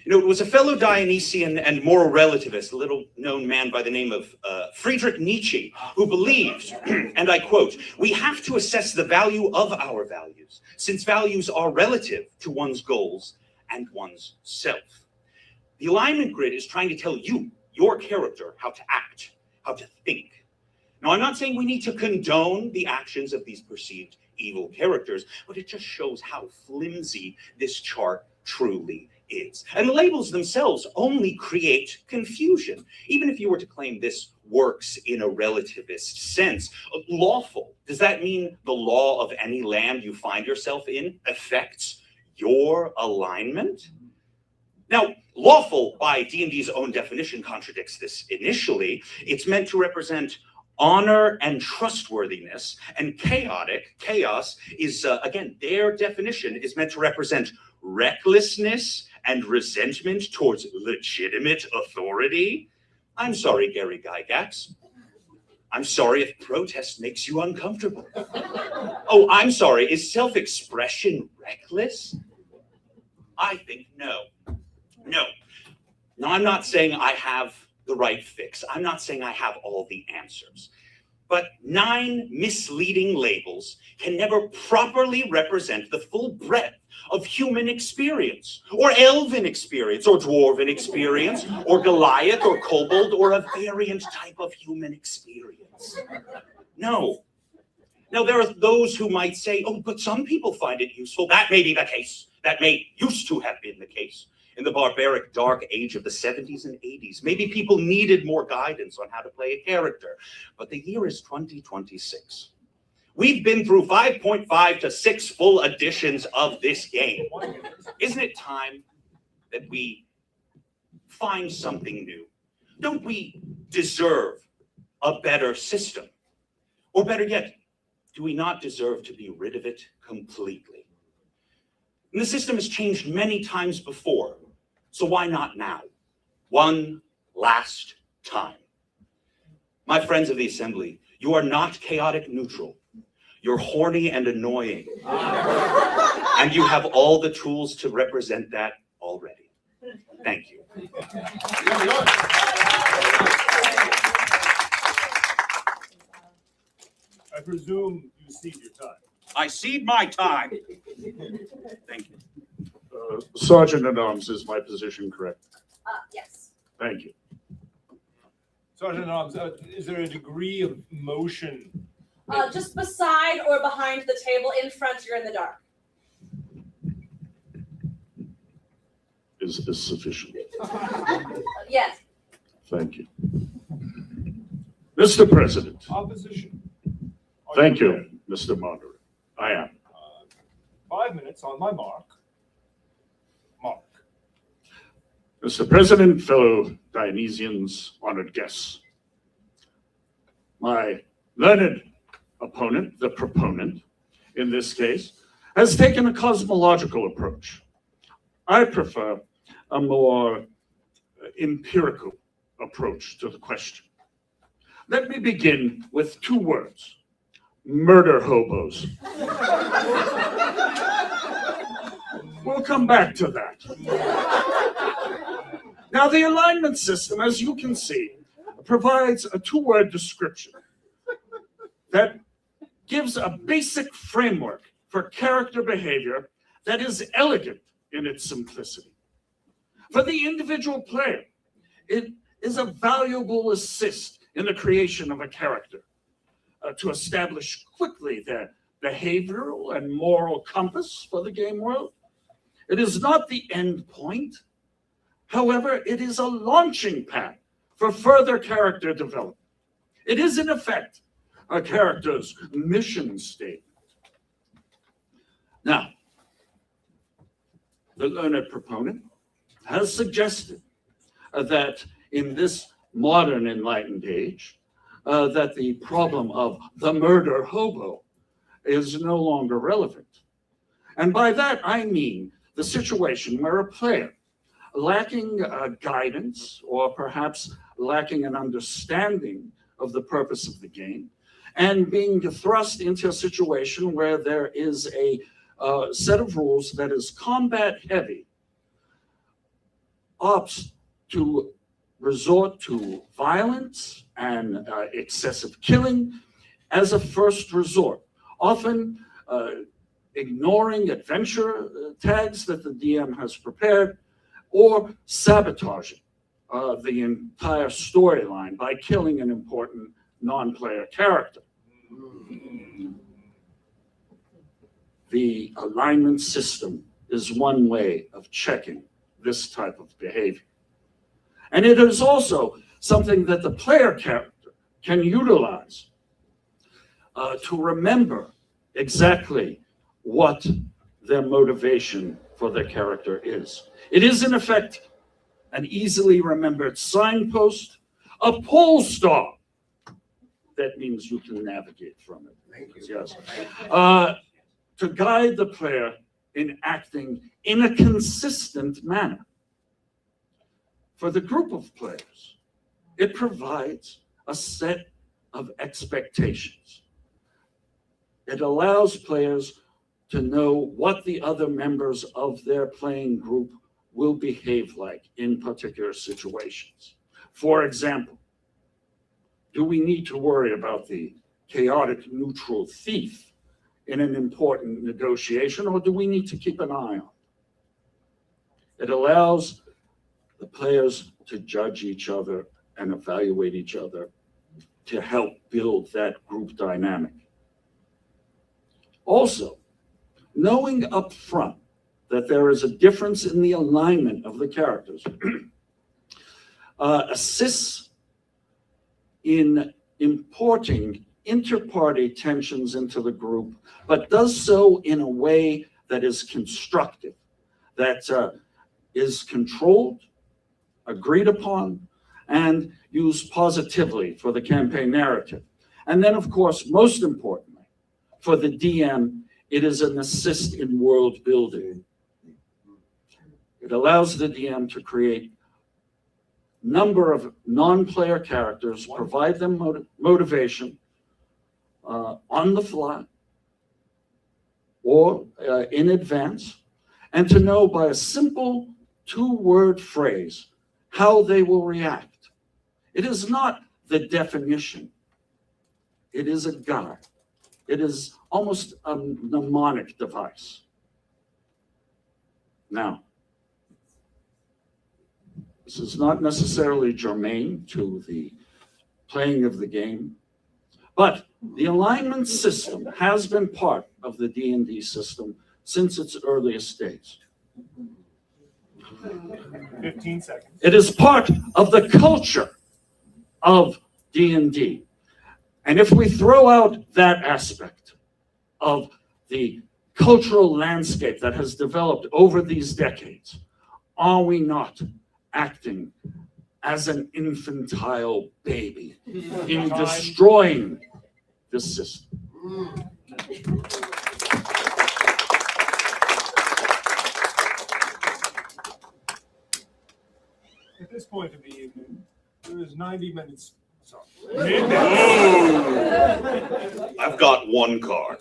J: You know, it was a fellow Dionysian and moral relativist, a little-known man by the name of Friedrich Nietzsche, who believed, and I quote, "We have to assess the value of our values, since values are relative to one's goals and one's self." The alignment grid is trying to tell you, your character, how to act, how to think. Now, I'm not saying we need to condone the actions of these perceived evil characters, but it just shows how flimsy this chart truly is. And the labels themselves only create confusion. Even if you were to claim this works in a relativist sense, lawful, does that mean the law of any land you find yourself in affects your alignment? Now, lawful by D&D's own definition contradicts this initially. It's meant to represent honor and trustworthiness, and chaos is, again, their definition is meant to represent recklessness and resentment towards legitimate authority. I'm sorry, Gary Gygax. I'm sorry if protest makes you uncomfortable. Oh, I'm sorry, is self-expression reckless? I think no. No. Now, I'm not saying I have the right fix. I'm not saying I have all the answers. But 9 misleading labels can never properly represent the full breadth of human experience, or elven experience, or dwarven experience, or Goliath, or kobold, or a variant type of human experience. No. Now, there are those who might say, oh, but some people find it useful. That may be the case. That may used to have been the case in the barbaric dark age of the 70s and 80s. Maybe people needed more guidance on how to play a character. But the year is 2026. We've been through 5.5 to 6 full editions of this game. Isn't it time that we find something new? Don't we deserve a better system? Or better yet, do we not deserve to be rid of it completely? And the system has changed many times before, so why not now? One last time. My friends of the Assembly, you are not chaotic neutral. You're horny and annoying. And you have all the tools to represent that already. Thank you.
D: I presume you cede your time.
J: I cede my time. Thank you.
I: Sergeant-at-Arms, is my position correct?
F: Yes.
I: Thank you.
D: Sergeant-at-Arms, is there a degree of motion?
F: Just beside or behind the table. In front, you're in the dark.
I: Is this sufficient?
F: Yes.
I: Thank you. Mr. President.
D: Opposition.
I: Thank you, Mr. Moderator. I am.
D: 5 minutes on my mark. Mark.
I: Mr. President, fellow Dionysians, honored guests. My learned opponent, the proponent, in this case, has taken a cosmological approach. I prefer a more empirical approach to the question. Let me begin with 2 words. Murder hobos. We'll come back to that. Now, the alignment system, as you can see, provides a 2-word description that gives a basic framework for character behavior that is elegant in its simplicity. For the individual player, it is a valuable assist in the creation of a character to establish quickly their behavioral and moral compass for the game world. It is not the end point. However, it is a launching pad for further character development. It is, in effect, a character's mission statement. Now, the learned proponent has suggested that in this modern enlightened age, that the problem of the murder hobo is no longer relevant. And by that, I mean the situation where a player, lacking guidance or perhaps lacking an understanding of the purpose of the game, and being thrust into a situation where there is a set of rules that is combat heavy, opts to resort to violence and excessive killing as a first resort, often ignoring adventure tags that the DM has prepared, or sabotaging the entire storyline by killing an important non-player character. the alignment system is one way of checking this type of behavior. And it is also something that the player character can utilize to remember exactly what their motivation for their character is. It is, in effect, an easily remembered signpost, a pole star. That means you can navigate from it.
B: Thank you.
I: Yes. To guide the player in acting in a consistent manner. For the group of players, it provides a set of expectations. It allows players to know what the other members of their playing group will behave like in particular situations. For example, do we need to worry about the chaotic neutral thief in an important negotiation, or do we need to keep an eye on it? It allows the players to judge each other and evaluate each other to help build that group dynamic. Also, knowing up front that there is a difference in the alignment of the characters assists in importing inter-party tensions into the group, but does so in a way that is constructive, that is controlled, agreed upon, and used positively for the campaign narrative. And then, of course, most importantly, for the DM, it is an assist in world building. It allows the DM to create a number of non-player characters, provide them motivation on the fly or in advance, and to know by a simple two-word phrase how they will react. It is not the definition. It is a guide. It is almost a mnemonic device. Now, this is not necessarily germane to the playing of the game, but the alignment system has been part of the D&D system since its earliest days.
D: 15 seconds.
I: It is part of the culture of D&D. And if we throw out that aspect of the cultural landscape that has developed over these decades, are we not acting as an infantile baby in destroying the system?
D: At this point of the evening, there is 90 minutes. Sorry.
J: I've got one card.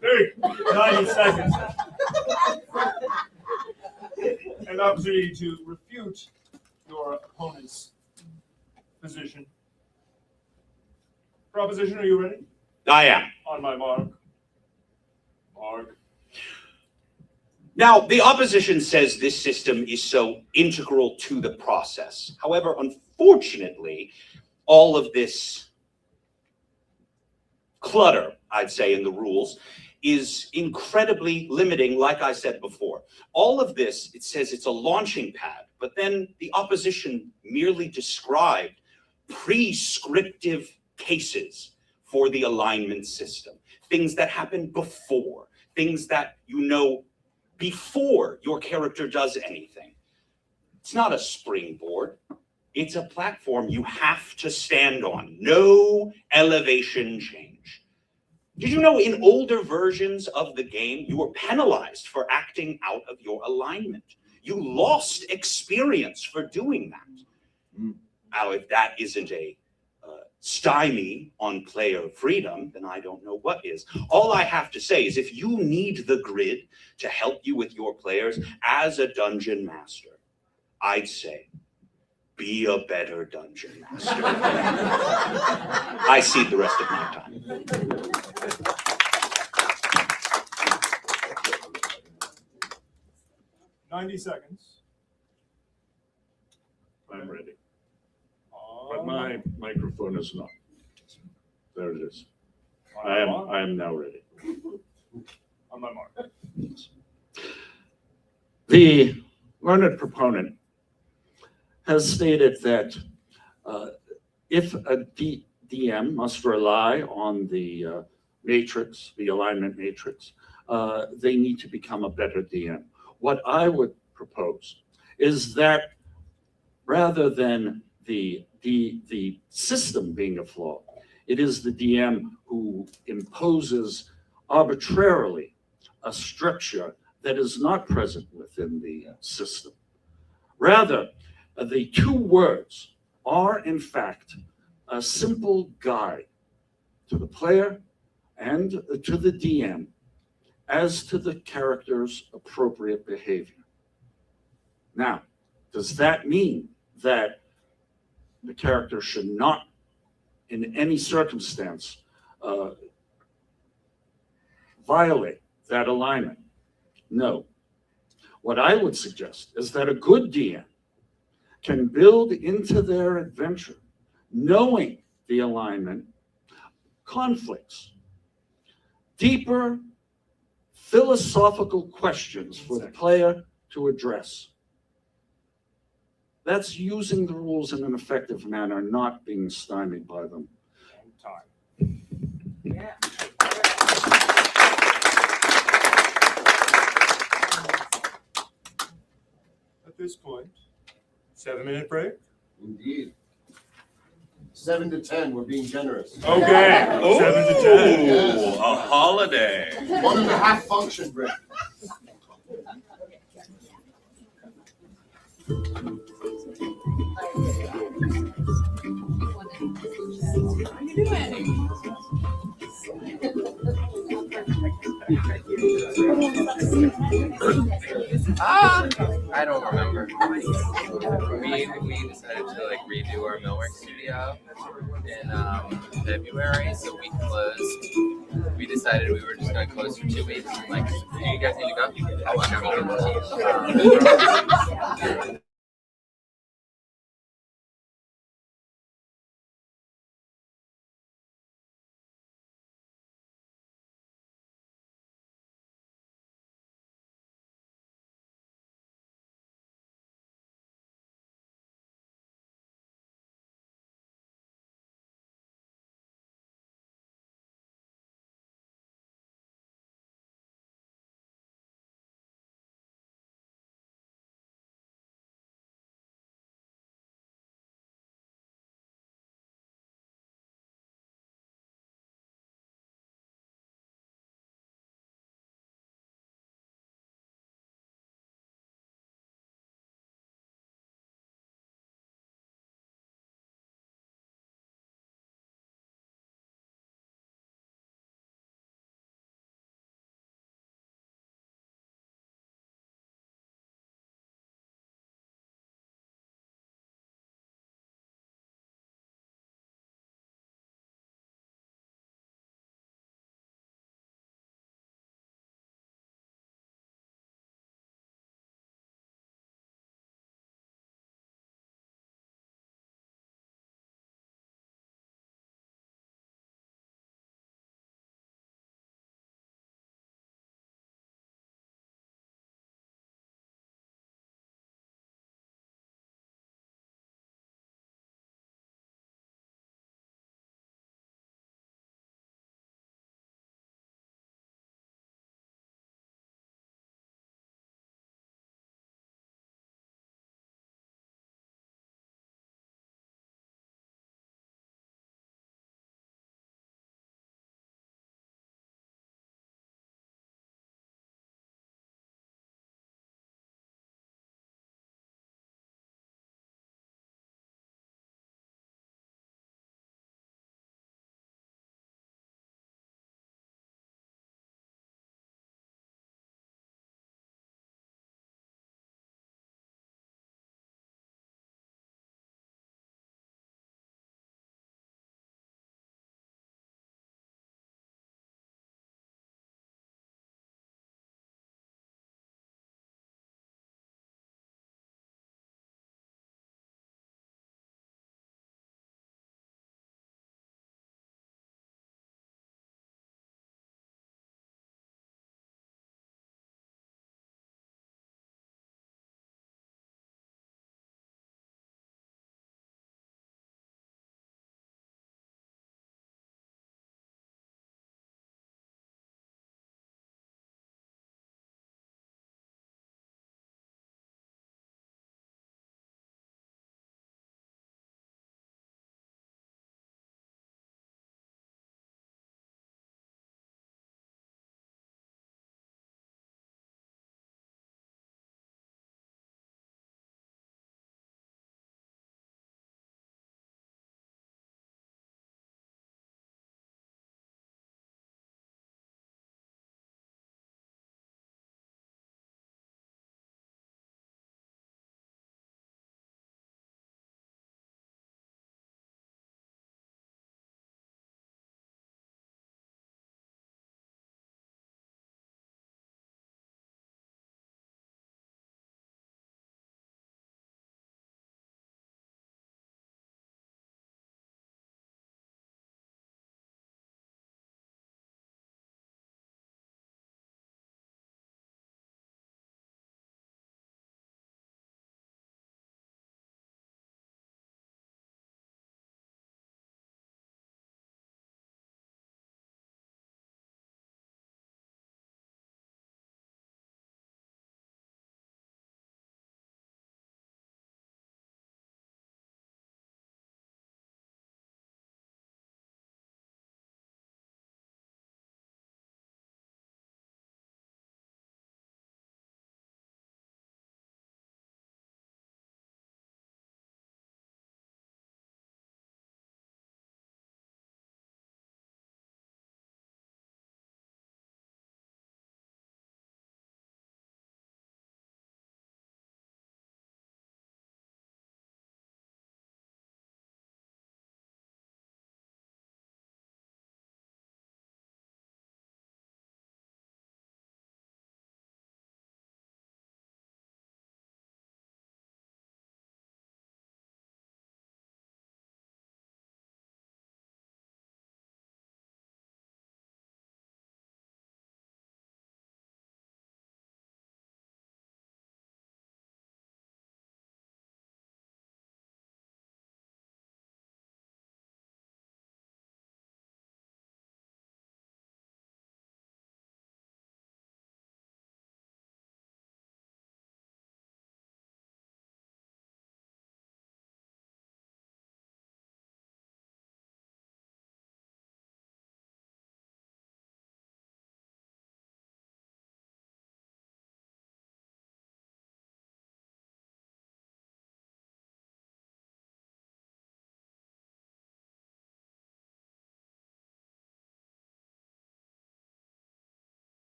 D: Hey, 90 seconds. An opportunity to refute your opponent's position. Proposition, are you ready?
J: I am.
D: On my mark. Mark.
J: Now, the opposition says this system is so integral to the process. However, unfortunately, all of this clutter, I'd say, in the rules is incredibly limiting, like I said before. All of this, it says it's a launching pad, but then the opposition merely described prescriptive cases for the alignment system, things that happen before, things that you know before your character does anything. It's not a springboard. It's a platform you have to stand on. No elevation change. Did you know in older versions of the game, you were penalized for acting out of your alignment? You lost experience for doing that. Now, if that isn't a stymie on player freedom, then I don't know what is. All I have to say is if you need the grid to help you with your players as a dungeon master, I'd say be a better dungeon master. I cede the rest of my time.
D: $90 seconds.
I: I'm ready. But my microphone is not. There it is. I am now ready.
D: On my mark.
I: The learned proponent has stated that if a DM must rely on the matrix, the alignment matrix, they need to become a better DM. What I would propose is that rather than the system being a flaw, it is the DM who imposes arbitrarily a structure that is not present within the system. Rather, the two words are in fact a simple guide to the player and to the DM as to the character's appropriate behavior. Now, does that mean that the character should not, in any circumstance, violate that alignment? No. What I would suggest is that a good DM can build into their adventure, knowing the alignment, conflicts, deeper philosophical questions for the player to address. That's using the rules in an effective manner, not being stymied by them.
D: Time.
F: Yeah.
D: At this point, 7-minute break.
B: Indeed. 7 to 10, we're being generous.
D: Okay, 7 to 10.
B: Yes.
J: A holiday.
B: 1.5 function break.
H: I don't remember. We decided to like redo our millwork studio in February, so we closed. We decided we were just going to close for 2 weeks. Like, you guys need to go? Oh,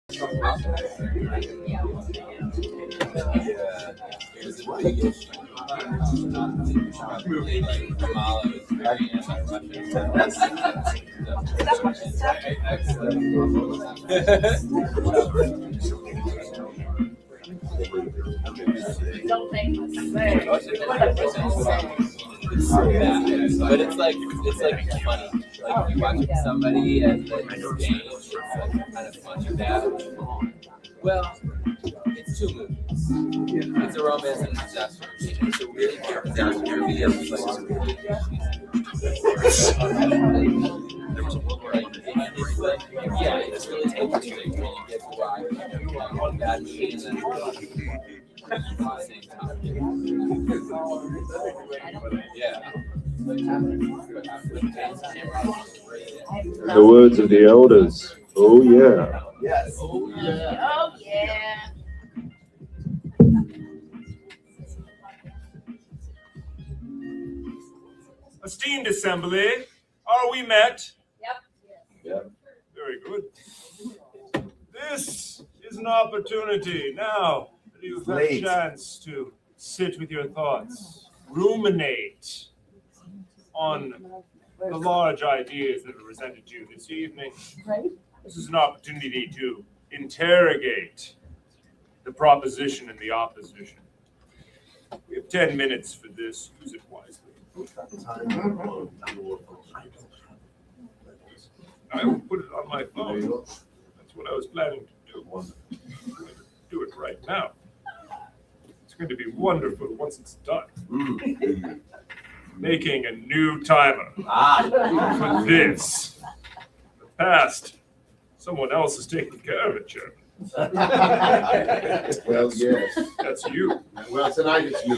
H: But it's like funny. Like you watch somebody and then exchange, it's like kind of funny that. Well, it's two movies. It's a romance and a disaster movie. It's a really good disaster movie. It's like yeah, it's really interesting when you get to watch one bad movie and then at the same time. Yeah.
I: In the words of the elders, oh yeah.
B: Yes.
H: Oh yeah.
F: Oh, yeah.
D: Esteemed assembly, are we met?
F: Yep.
D: Very good. This is an opportunity now that you've had a chance to sit with your thoughts, ruminate on the large ideas that are presented to you this evening. This is an opportunity to interrogate the proposition and the opposition. We have 10 minutes for this. Use it wisely. I will put it on my phone. That's what I was planning to do. I'm going to do it right now. It's going to be wonderful once it's done. Making a new timer for this. The past, someone else is taking care of it, Chairman.
B: Well, yes.
D: That's you.
B: Well, tonight it's you,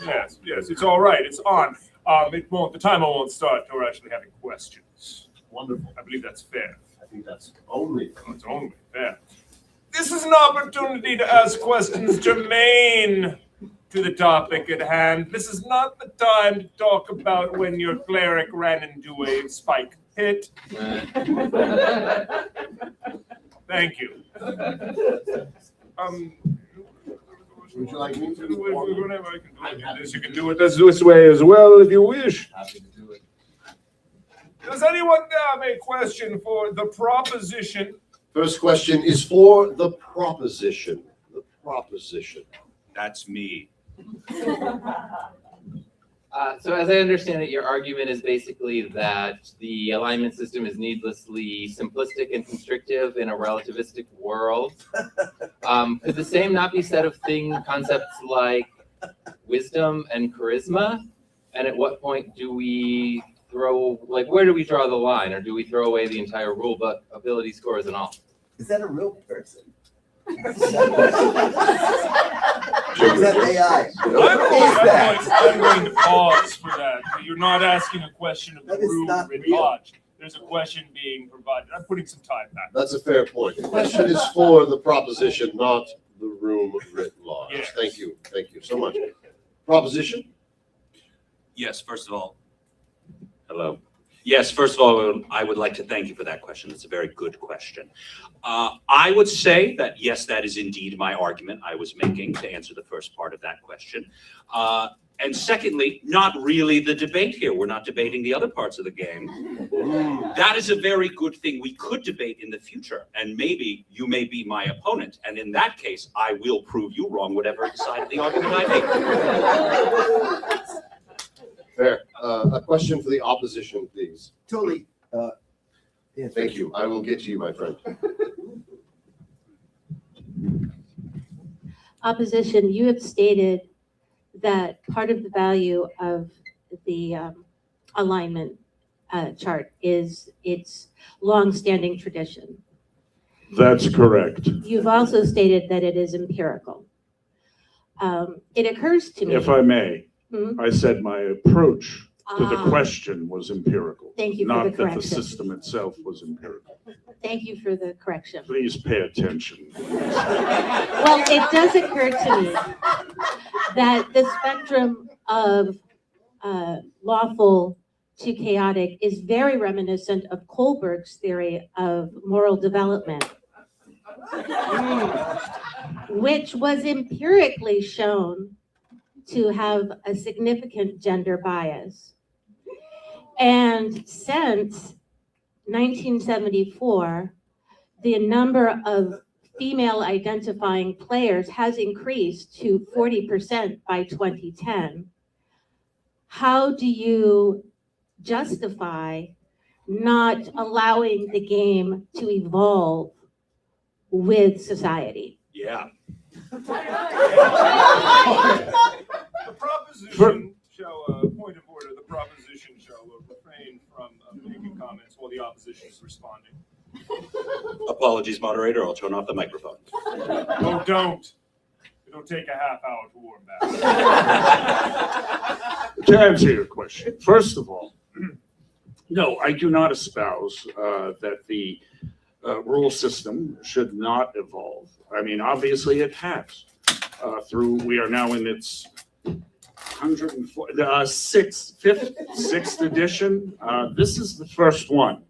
B: yes.
D: Yes, it's all right. It's on. The timer won't start until we're actually having questions.
B: Wonderful.
D: I believe that's fair.
B: I think that's only.
D: It's only fair. This is an opportunity to ask questions germane to the topic at hand. This is not the time to talk about when your cleric ran into a spike pit. Thank you.
B: Would you like me to?
D: Whatever I can do this, you can do it this way as well if you wish.
B: Happy to do it.
D: Does anyone have a question for the proposition?
B: First question is for the proposition. The proposition.
J: That's me.
H: So as I understand it, your argument is basically that the alignment system is needlessly simplistic and constrictive in a relativistic world. Could the same not be said of concepts like wisdom and charisma? And at what point do we where do we draw the line? Or do we throw away the entire rule book, ability scores and all?
K: Is that a real person?
B: Is
K: that AI?
D: I'm going to pause for that. You're not asking a question of the room writ large. There's a question being provided. I'm putting some time back.
B: That's a fair point. The question is for the proposition, not the room writ large.
D: Yes.
B: Thank you. Thank you so much. Proposition?
J: Yes, first of all, hello. Yes, first of all, I would like to thank you for that question. It's a very good question. I would say that, yes, that is indeed my argument I was making to answer the first part of that question. And secondly, not really the debate here. We're not debating the other parts of the game. That is a very good thing we could debate in the future. And maybe you may be my opponent. And in that case, I will prove you wrong, whatever side of the argument I make.
B: Fair. A question for the opposition, please.
K: Totally.
B: Thank you. I will get to you, my friend.
L: Opposition, you have stated that part of the value of the alignment chart is its long-standing tradition.
I: That's correct.
L: You've also stated that it is empirical. It occurs to me.
I: If I may,
L: Hmm?
I: I said my approach to the question was empirical.
L: Thank you for the
I: Not that the
L: correction.
I: system itself was empirical.
L: Thank you for the correction.
I: Please pay attention.
L: Well, it does occur to me that the spectrum of lawful to chaotic is very reminiscent of Kohlberg's theory of moral development. which was empirically shown to have a significant gender bias. And since 1974, the number of female identifying players has increased to 40% by 2010. How do you justify not allowing the game to evolve with society?
J: Yeah.
D: The proposition shall, point of order, the proposition shall refrain from making comments while the opposition is responding.
J: Apologies, moderator. I'll turn off the microphone.
D: Oh, don't. It'll take a half hour to warm back.
I: To answer your question, first of all, no, I do not espouse that the rule system should not evolve. I mean, obviously it has. We are now in its 6th edition. This is the first one.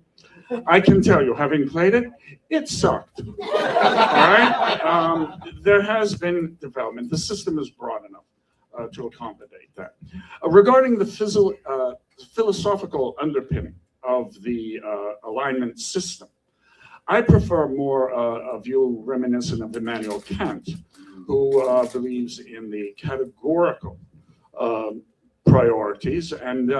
I: I can tell you, having played it, it sucked. All right? There has been development. The system is broad enough to accommodate that. Regarding the philosophical underpinning of the alignment system, I prefer more a view reminiscent of Immanuel Kant, who believes in the categorical priorities, and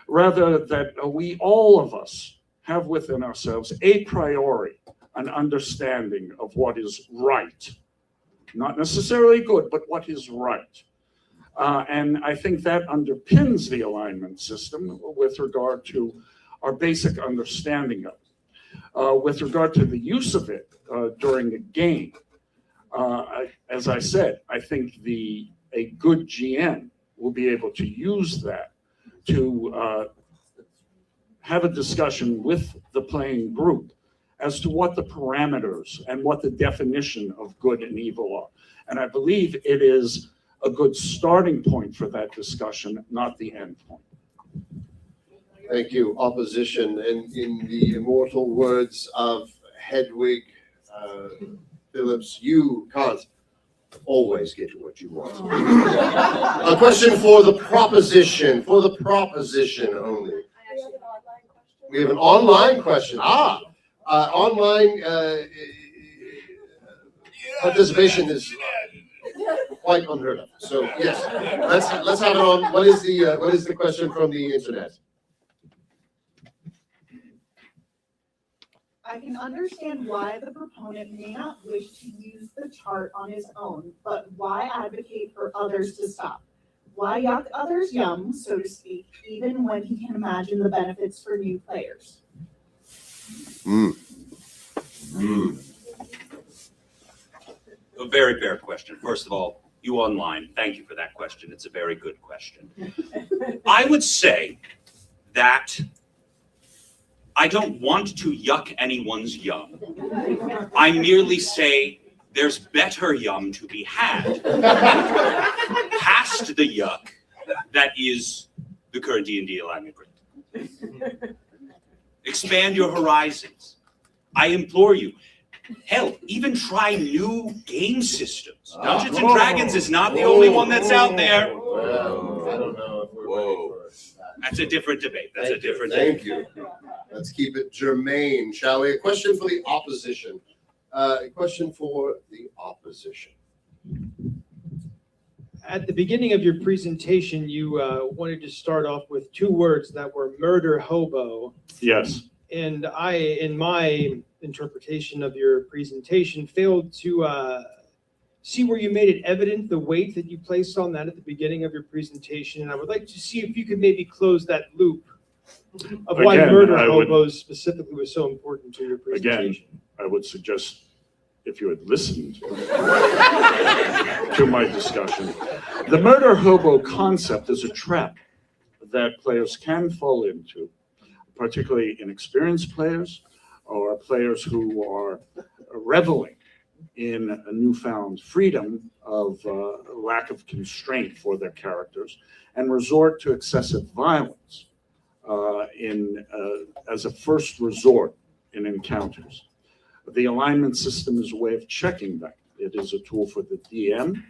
I: rather that we, all of us, have within ourselves a priori, an understanding of what is right. Not necessarily good, but what is right. And I think that underpins the alignment system with regard to our basic understanding of it. With regard to the use of it during a game, as I said, I think a good GM will be able to use that to have a discussion with the playing group as to what the parameters and what the definition of good and evil are. And I believe it is a good starting point for that discussion, not the end point.
B: Thank you, opposition. And in the immortal words of Hedwig Phillips, you can't always get what you want. A question for the proposition only. We have an online question. Online participation is quite unheard of. So yes, let's have it on. What is the question from the internet?
M: I can understand why the proponent may not wish to use the chart on his own, but why advocate for others to stop? Why yuck others yum, so to speak, even when he can imagine the benefits for new players?
J: A very fair question. First of all, you online, thank you for that question. It's a very good question. I would say that I don't want to yuck anyone's yum. I merely say there's better yum to be had past the yuck that is the current D&D alignment grid. Expand your horizons. I implore you. Hell, even try new game systems. Dungeons and Dragons is not the only one that's out there.
B: Well, I don't know if we're ready for that.
J: That's a different debate.
B: Thank you. Let's keep it germane, shall we? A question for the opposition.
C: At the beginning of your presentation, you wanted to start off with two words that were murder hobo.
I: Yes.
C: And I, in my interpretation of your presentation, failed to see where you made it evident the weight that you placed on that at the beginning of your presentation. And I would like to see if you could maybe close that loop of why murder hobos specifically was so important to your presentation.
I: Again, I would suggest if you had listened to my discussion. The murder hobo concept is a trap that players can fall into, particularly inexperienced players or players who are reveling in a newfound freedom of lack of constraint for their characters and resort to excessive violence as a first resort in encounters. The alignment system is a way of checking that. It is a tool for the DM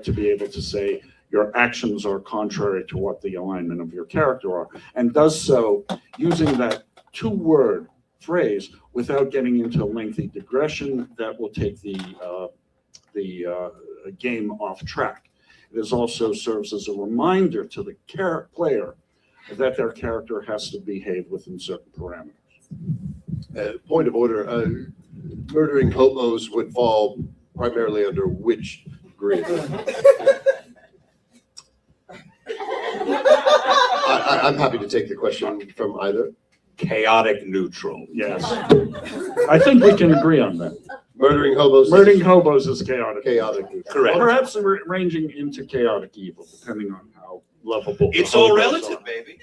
I: to be able to say your actions are contrary to what the alignment of your character are, and does so using that two-word phrase without getting into a lengthy digression that will take the game off track. It also serves as a reminder to the player that their character has to behave within certain parameters.
B: Point of order, murdering hobos would fall primarily under which grid? I'm happy to take the question from either.
J: Chaotic neutral.
I: Yes. I think we can agree on that.
B: Murdering hobos.
I: Murdering hobos is chaotic.
B: Chaotic.
J: Correct.
I: Perhaps ranging into chaotic evil, depending on how lovable.
J: It's all relative, baby.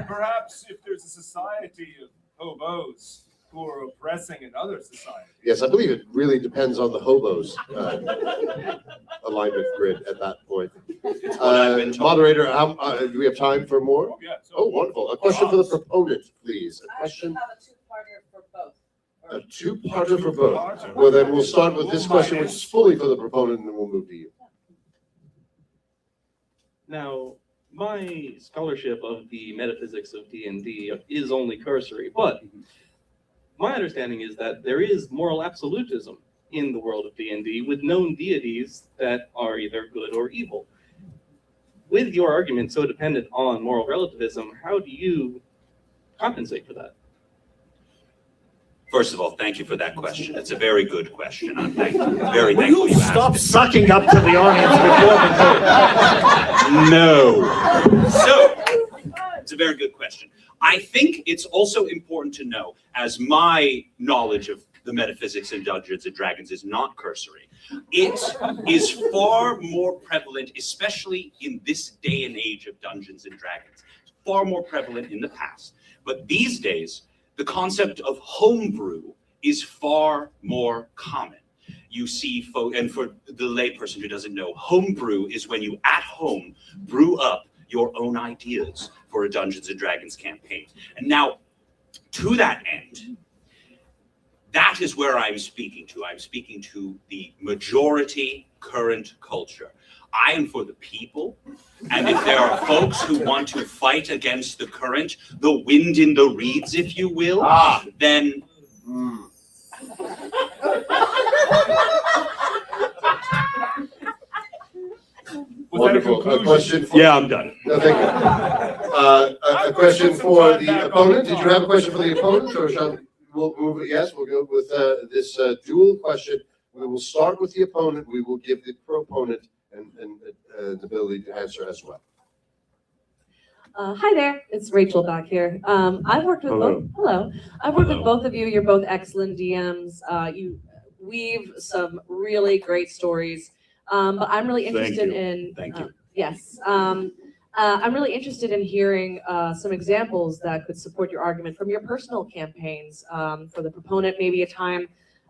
D: Perhaps if there's a society of hobos who are oppressing another society.
B: Yes, I believe it really depends on the hobos alignment grid at that point. Moderator, do we have time for more?
D: Oh, yeah,
B: Oh, wonderful. A question for the proponent, please. A
F: I
B: question,
F: have a two-parter for both.
B: a two-parter for both. Well, then we'll start with this question, which is fully for the proponent, and then we'll move to you.
N: Now, my scholarship of the metaphysics of D&D is only cursory, but my understanding is that there is moral absolutism in the world of D&D with known deities that are either good or evil. With your argument so dependent on moral relativism, how do you compensate for that?
J: First of all, thank you for that question. It's a very good question. I'm very thankful you asked
I: Stop
J: it.
I: sucking up to the audience before the
J: No. So, it's a very good question. I think it's also important to know, as my knowledge of the metaphysics in Dungeons and Dragons is not cursory, it is far more prevalent, especially in this day and age of Dungeons and Dragons. It's far more prevalent in the past. But these days, the concept of homebrew is far more common. You see, and for the layperson who doesn't know, homebrew is when you at home brew up your own ideas for a Dungeons and Dragons campaign. And now, to that end, that is where I'm speaking to. I'm speaking to the majority current culture. I am for the people, and if there are folks who want to fight against the current, the wind in the reeds, if you will, then
B: Wonderful. A question for...
J: Yeah, I'm done.
B: No, thank you. A question for the opponent. Did you have a question for the opponent, or shall we'll move it? Yes, we'll go with this dual question. We will start with the opponent. We will give the proponent and the ability to answer as well.
O: Hi there, it's Rachel back here. I've worked with both. Hello, I've worked with both of you. You're both excellent DMs. You weave some really great stories. But I'm really interested in.
J: Thank you.
O: Yes. I'm really interested in hearing some examples that could support your argument from your personal campaigns. For the proponent, maybe a time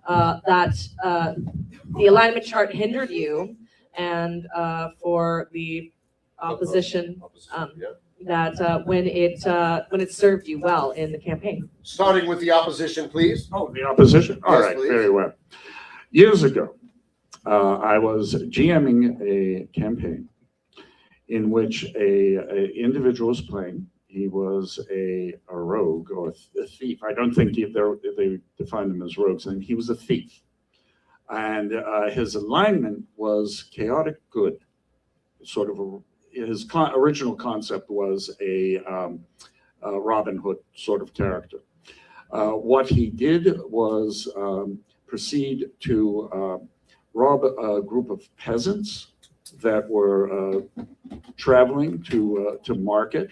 O: that the alignment chart hindered you, and for the opposition, that when it served you well in the campaign.
B: Starting with the opposition, please.
I: Oh, the opposition. All right,
B: please.
I: very well. Years ago, I was GMing a campaign in which a individual was playing. He was a rogue or a thief. I don't think they defined him as rogues, and he was a thief. And his alignment was chaotic good. Sort of his original concept was a Robin Hood sort of character. What he did was proceed to rob a group of peasants that were traveling to market,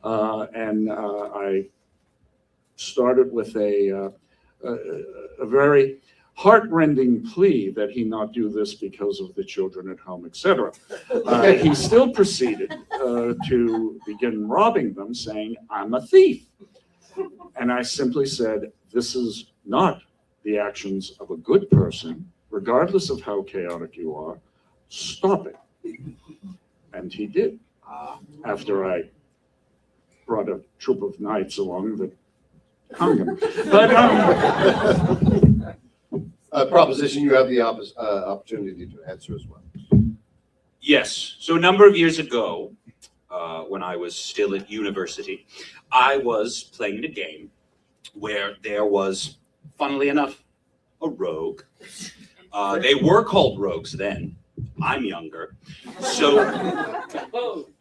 I: and I started with a very heartrending plea that he not do this because of the children at home, etc. He still proceeded to begin robbing them, saying, "I'm a thief," and I simply said, "This is not the actions of a good person. Regardless of how chaotic you are, stop it." And he did. After I brought a troop of knights along that hung him. But
B: Proposition, you have the opportunity to answer as well.
J: Yes. So a number of years ago, when I was still at university, I was playing a game where there was, funnily enough, a rogue. They were called rogues then. I'm younger. So,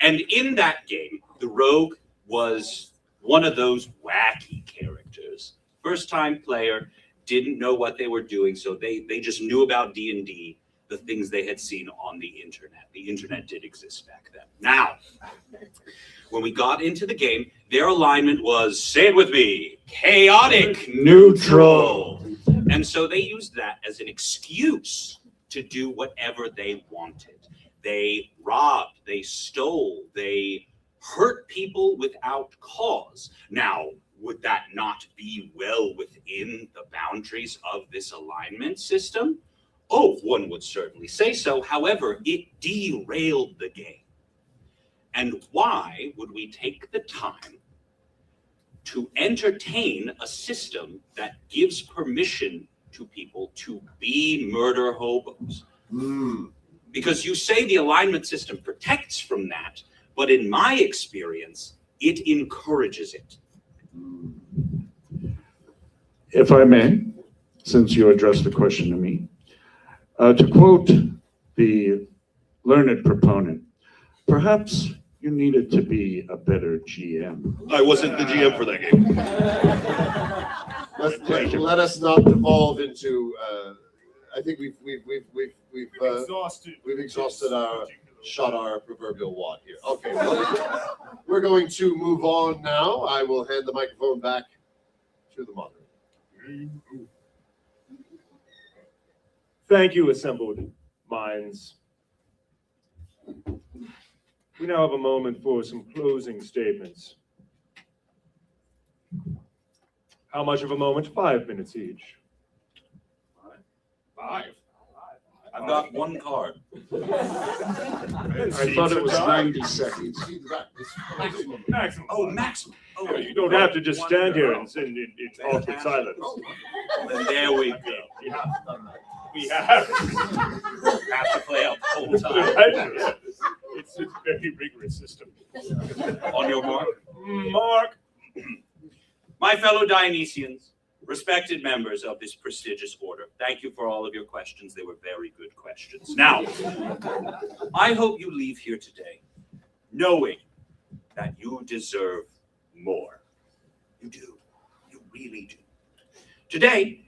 J: and in that game, the rogue was one of those wacky characters. First-time player, didn't know what they were doing, so they just knew about D&D, the things they had seen on the internet. The internet did exist back then. Now, when we got into the game, their alignment was, say it with me, chaotic neutral. And so they used that as an excuse to do whatever they wanted. They robbed, they stole, they hurt people without cause. Now, would that not be well within the boundaries of this alignment system? Oh, one would certainly say so. However, it derailed the game. And why would we take the time to entertain a system that gives permission to people to be murder hobos? Because you say the alignment system protects from that, but in my experience, it encourages it.
I: if I may, since you addressed the question to me, to quote the learned proponent, perhaps you needed to be a better GM.
J: I wasn't the GM for that game.
B: Let us not devolve into. I think we've exhausted our shot our proverbial wad here. Okay, we're going to move on now. I will hand the microphone back to the moderator.
D: Thank you, assembled minds. We now have a moment for some closing statements. How much of a moment? 5 minutes each.
J: 5? I've got one card.
I: I thought it was 90 seconds.
D: Maximum.
J: Oh, maximum. Oh,
D: You don't have to just stand here and it's awkward silence.
J: And there we go.
D: We have
J: to play out the whole time.
D: It's a very rigorous system.
J: On your mark.
D: Mark.
J: My fellow Dionysians, respected members of this prestigious order, thank you for all of your questions. They were very good questions. Now, I hope you leave here today knowing that you deserve more. You do. You really do. Today,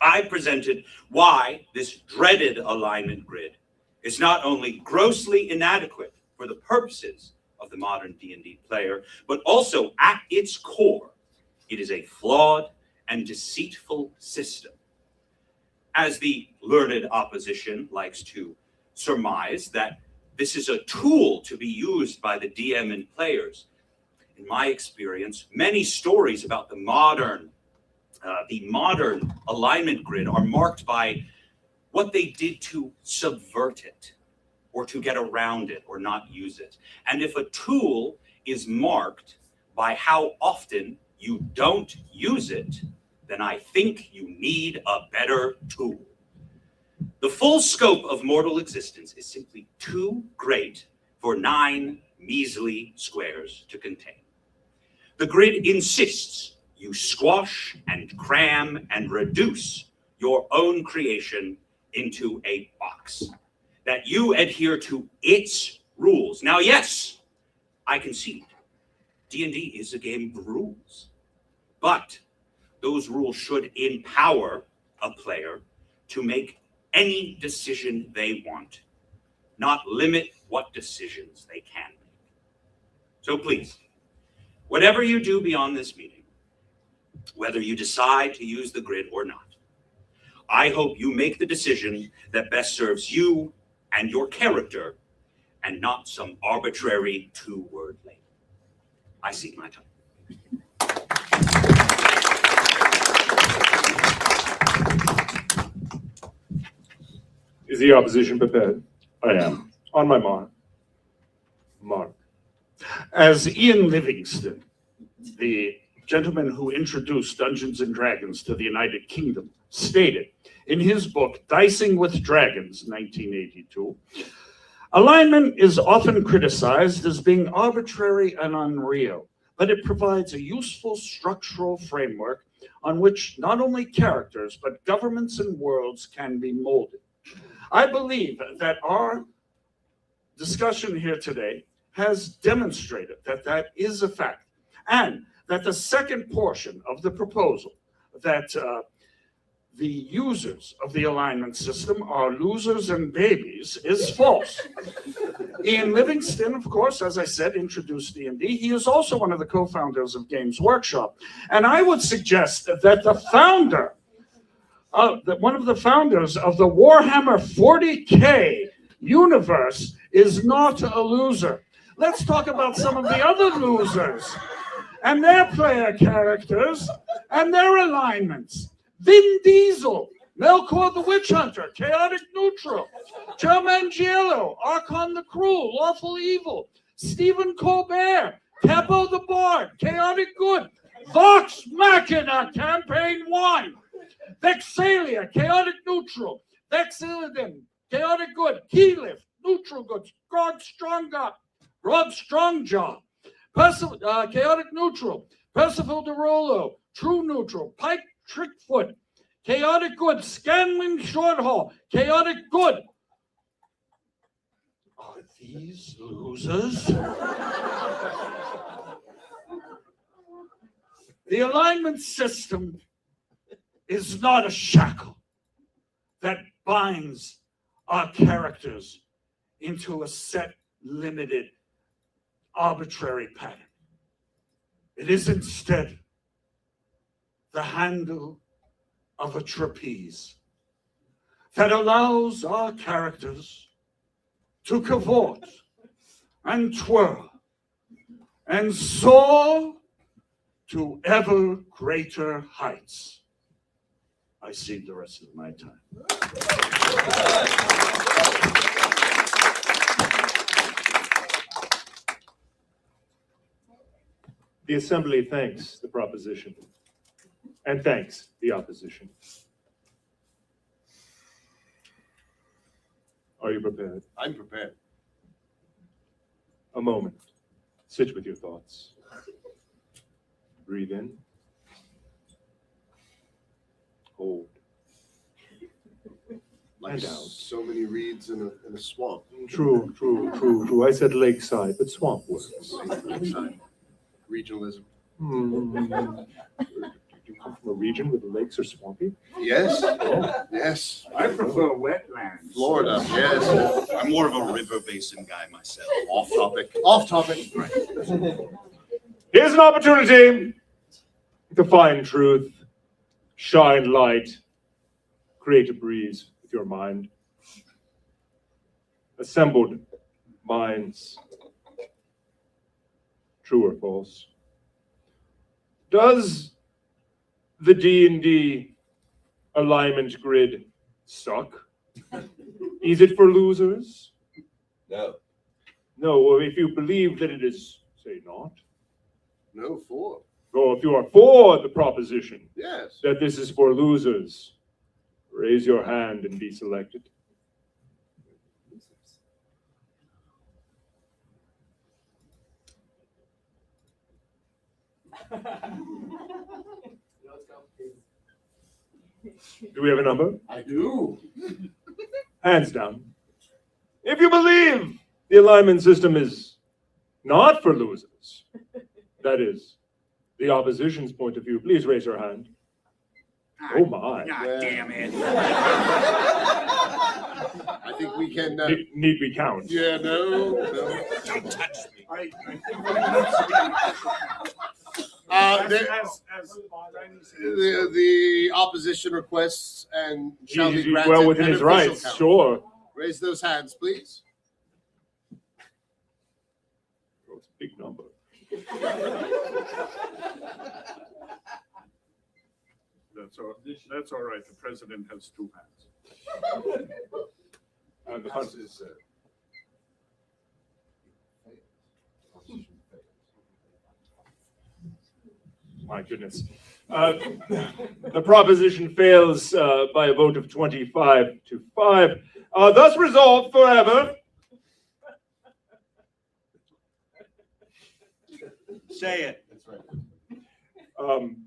J: I presented why this dreaded alignment grid is not only grossly inadequate for the purposes of the modern D&D player, but also at its core, it is a flawed and deceitful system. As the learned opposition likes to surmise that this is a tool to be used by the DM and players. In my experience, many stories about the modern alignment grid are marked by what they did to subvert it, or to get around it, or not use it. And if a tool is marked by how often you don't use it, then I think you need a better tool. The full scope of mortal existence is simply too great for 9 measly squares to contain. The grid insists you squash and cram and reduce your own creation into a box, that you adhere to its rules. Now, yes, I concede, D&D is a game of rules, but those rules should empower a player to make any decision they want, not limit what decisions they can make. So please, whatever you do beyond this meeting, whether you decide to use the grid or not, I hope you make the decision that best serves you and your character, and not some arbitrary 2-word label. I seek my time.
D: Is the opposition prepared?
I: I am.
D: On my mark. Mark.
I: As Ian Livingston, the gentleman who introduced Dungeons and Dragons to the United Kingdom, stated in his book, Dicing with Dragons, 1982, alignment is often criticized as being arbitrary and unreal, but it provides a useful structural framework on which not only characters, but governments and worlds can be molded. I believe that our discussion here today has demonstrated that that is a fact, and that the second portion of the proposal, that the users of the alignment system are losers and babies, is false. Ian Livingston, of course, as I said, introduced D&D. He is also one of the co-founders of Games Workshop. And I would suggest that the founder, one of the founders of the Warhammer 40K universe is not a loser. Let's talk about some of the other losers and their player characters and their alignments. Vin Diesel, Melkor the Witch Hunter, Chaotic Neutral, Joe Manganiello, Archon the Cruel, Lawful Evil, Stephen Colbert, Capo the Bard, Chaotic Good, Vox Machina, Campaign 1, Vexalia, Chaotic Neutral, Vexillidan, Chaotic Good, Keyleth, Neutral Good, Grog Strongjaw, Rob Strongjaw, Chaotic Neutral, Percival DeRollo, True Neutral, Pike Trickfoot, Chaotic Good, Scanlan Shorthall, Chaotic Good. Are these losers? The alignment system is not a shackle that binds our characters into a set, limited, arbitrary pattern. It is instead the handle of a trapeze that allows our characters to cavort and twirl and soar to ever greater heights. I cede the rest of my time.
D: The Assembly thanks the proposition and thanks the opposition. Are you prepared?
B: I'm prepared.
D: A moment. Sit with your thoughts. Breathe in. Hold.
B: Like
D: And out.
B: so many reeds in a swamp.
D: True. I said lakeside, but swamp works.
B: Lakeside. Regionalism.
D: You come from a region where the lakes are swampy?
B: Yes. Yes.
I: I prefer wetlands.
B: Florida. Yes.
J: I'm more of a river basin guy myself.
B: Off topic. Off topic.
J: Right.
D: Here's an opportunity to find truth, shine light, create a breeze with your mind. Assembled minds. True or false? Does the D&D alignment grid suck? Is it for losers?
B: No.
D: No, or if you believe that it is, say not.
B: No, for.
D: Or if you are for the proposition
B: Yes.
D: that this is for losers, raise your hand and be selected. Do we have a number?
B: I do.
D: Hands down. If you believe the alignment system is not for losers, that is, the opposition's point of view, please raise your hand. Oh my.
I: God damn it.
B: I think we can.
D: Need we count?
B: Yeah, no.
J: Don't touch me.
B: The opposition requests and shall be granted.
D: Well within
B: an
D: his
B: official
D: rights,
B: count.
D: sure.
B: Raise those hands, please.
D: Oh, it's a big number.
I: That's all right. The president has two hands.
D: And the hunt is my goodness. The proposition fails by a vote of 25 to 5. Thus resolved forever.
J: Say it.
B: That's right.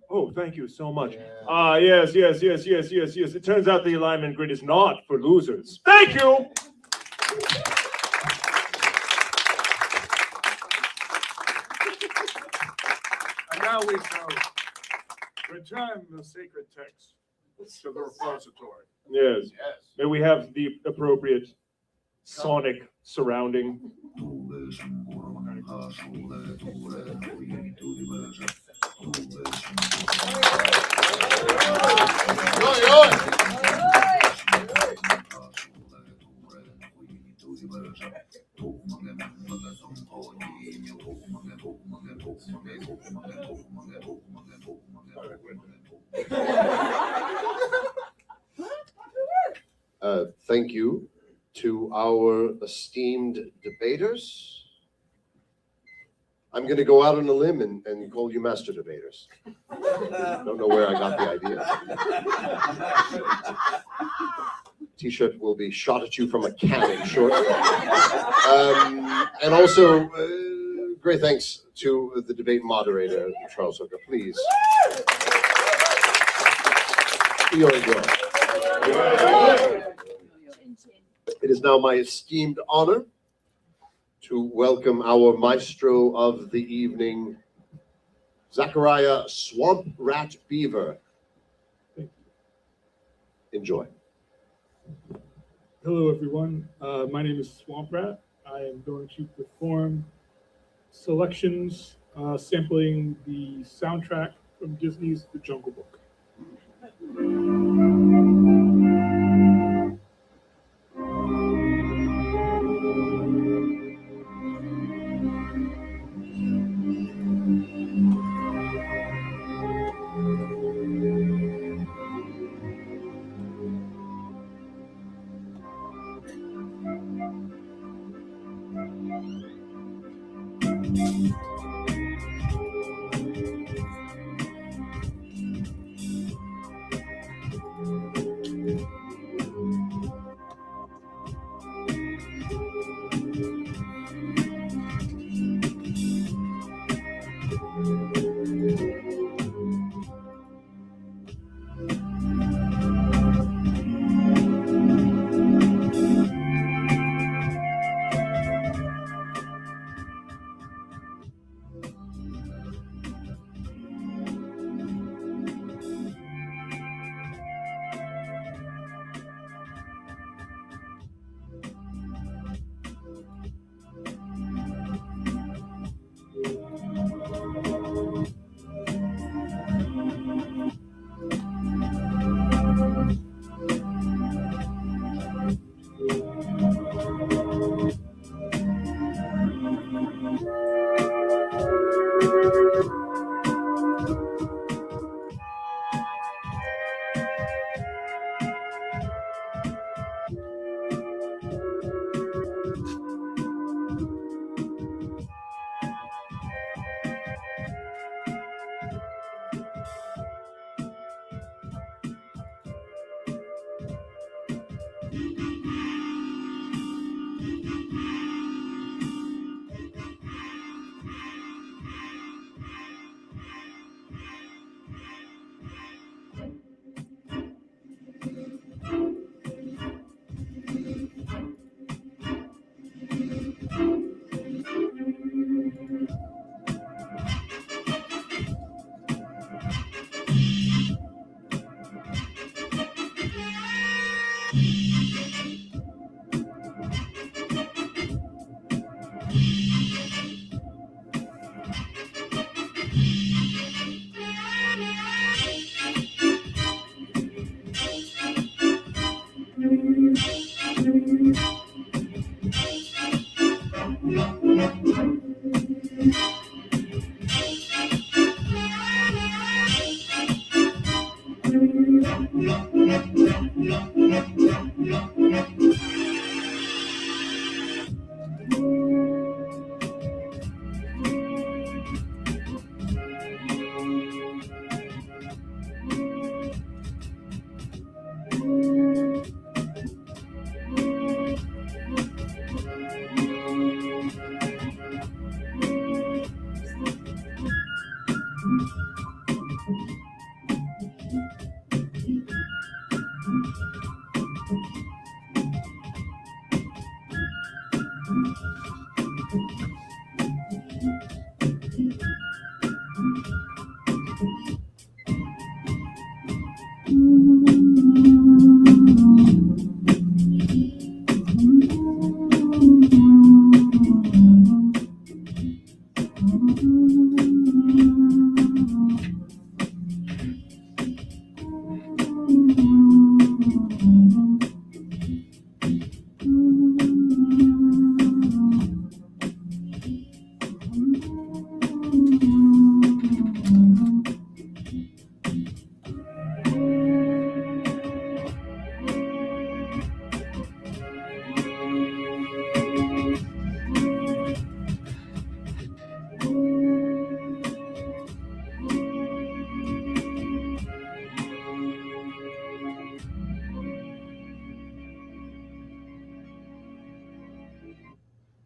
D: Oh, thank you so much. Yes. It turns out the alignment grid is not for losers. Thank you.
I: And now we shall return the sacred text to the repository.
D: Yes. May we have the appropriate sonic surrounding?
B: Thank you to our esteemed debaters. I'm going to go out on a limb and call you master debaters. Don't know where I got the idea. T-shirt will be shot at you from a cannon shortly. And also, great thanks to the debate moderator, Charles Hooker. Please. You're enjoying. It is now my esteemed honor to welcome our maestro of the evening, Zachariah Swamp Rat Beaver. Enjoy.
P: Hello, everyone. My name is Swamp Rat. I am going to perform selections sampling the soundtrack from Disney's The Jungle Book.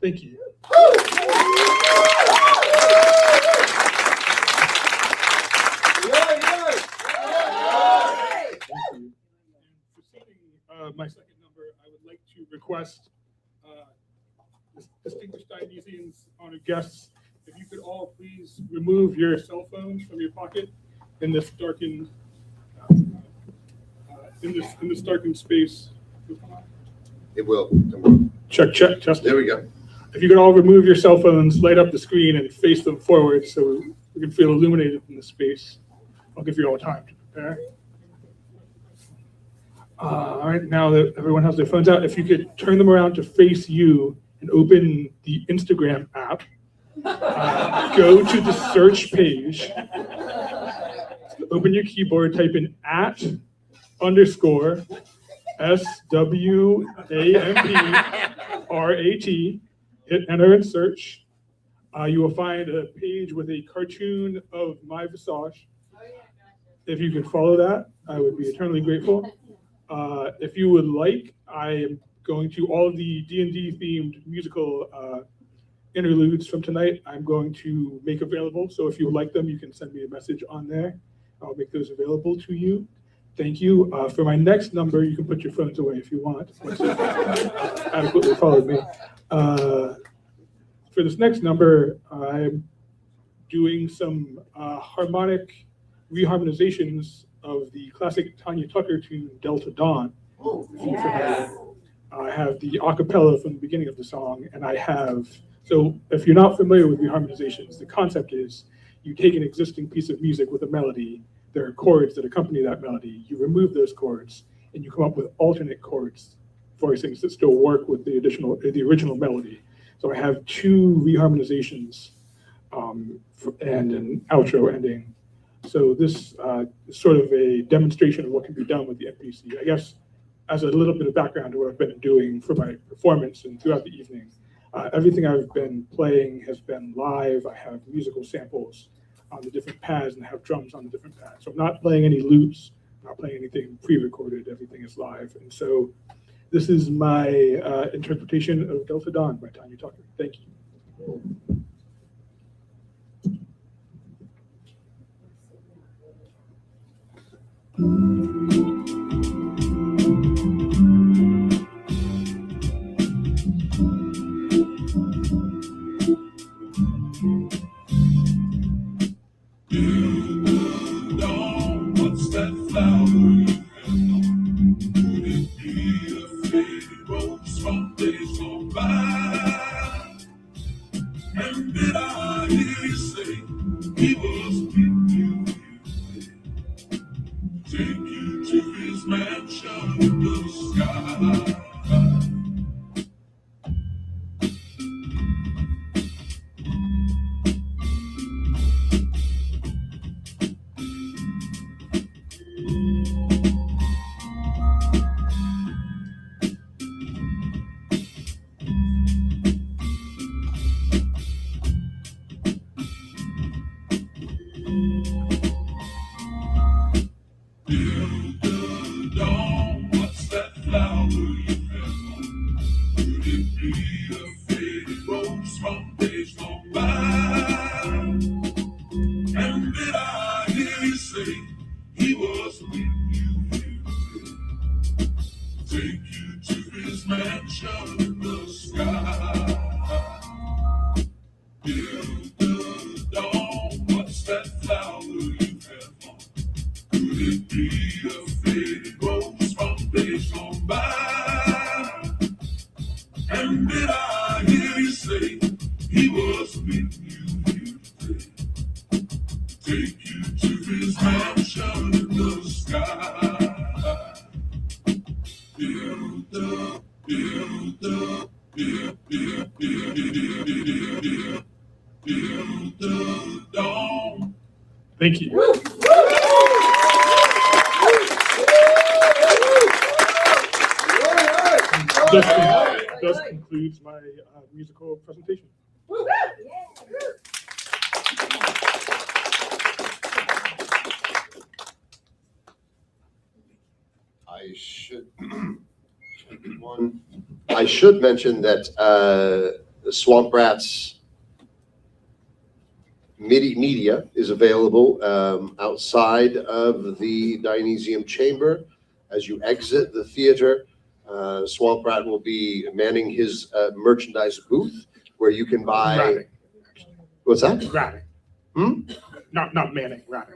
P: Thank you. My second number, I would like to request distinguished Dionysians, honored guests, if you could all please remove your cell phones from your pocket in this darkened in this darkened space.
B: It will. Come on.
P: Check, test.
B: There we go.
P: If you could all remove your cell phones, light up the screen and face them forward so we can feel illuminated in the space. I'll give you all time to prepare. All right, now that everyone has their phones out, if you could turn them around to face you and open the Instagram app, go to the search page, open your keyboard, type in @SWAMPRAT, hit enter and search. You will find a page with a cartoon of my visage. If you could follow that, I would be eternally grateful. If you would like, I am going to all of the D&D themed musical interludes from tonight. I'm going to make available. So if you would like them, you can send me a message on there. I'll make those available to you. Thank you. For my next number, you can put your phones away if you want. Once you've adequately followed me. For this next number, I'm doing some harmonic reharmonizations of the classic Tanya Tucker tune, Delta Dawn. I have the a cappella from the beginning of the song, and I have, so if you're not familiar with reharmonizations, the concept is you take an existing piece of music with a melody, there are chords that accompany that melody, you remove those chords, and you come up with alternate chords, voicings that still work with the original melody. So I have two reharmonizations and an outro ending. So this is sort of a demonstration of what can be done with the MPC. I guess as a little bit of background to what I've been doing for my performance and throughout the evening, everything I've been playing has been live. I have musical samples on the different pads and I have drums on the different pads. So I'm not playing any loops, I'm not playing anything pre-recorded, everything is live. And so this is my interpretation of Delta Dawn by Tanya Tucker. Thank you.
Q: What's that flower you have on? Could it be a faded rose from days gone by? And did I hear you say he was with you? Take you to his mansion in the sky. What's that flower you have on? Could it be a faded rose from days gone by? And did I hear you say he was with you here? Take you to his mansion in the sky. Till the dawn, what's that flower you have on? Could it be a faded rose from days gone by? And did I hear you say he was with you here today? Take you to his mansion in the sky. Till the dawn.
P: Thank you. Thus concludes my musical presentation.
B: I should mention that Swamp Rat's media is available outside of the Dionysium chamber. As you exit the theater, Swamp Rat will be manning his merchandise booth where you can buy.
P: Ratting.
B: What's that?
P: Ratting.
B: Hmm?
P: Not manning, ratting.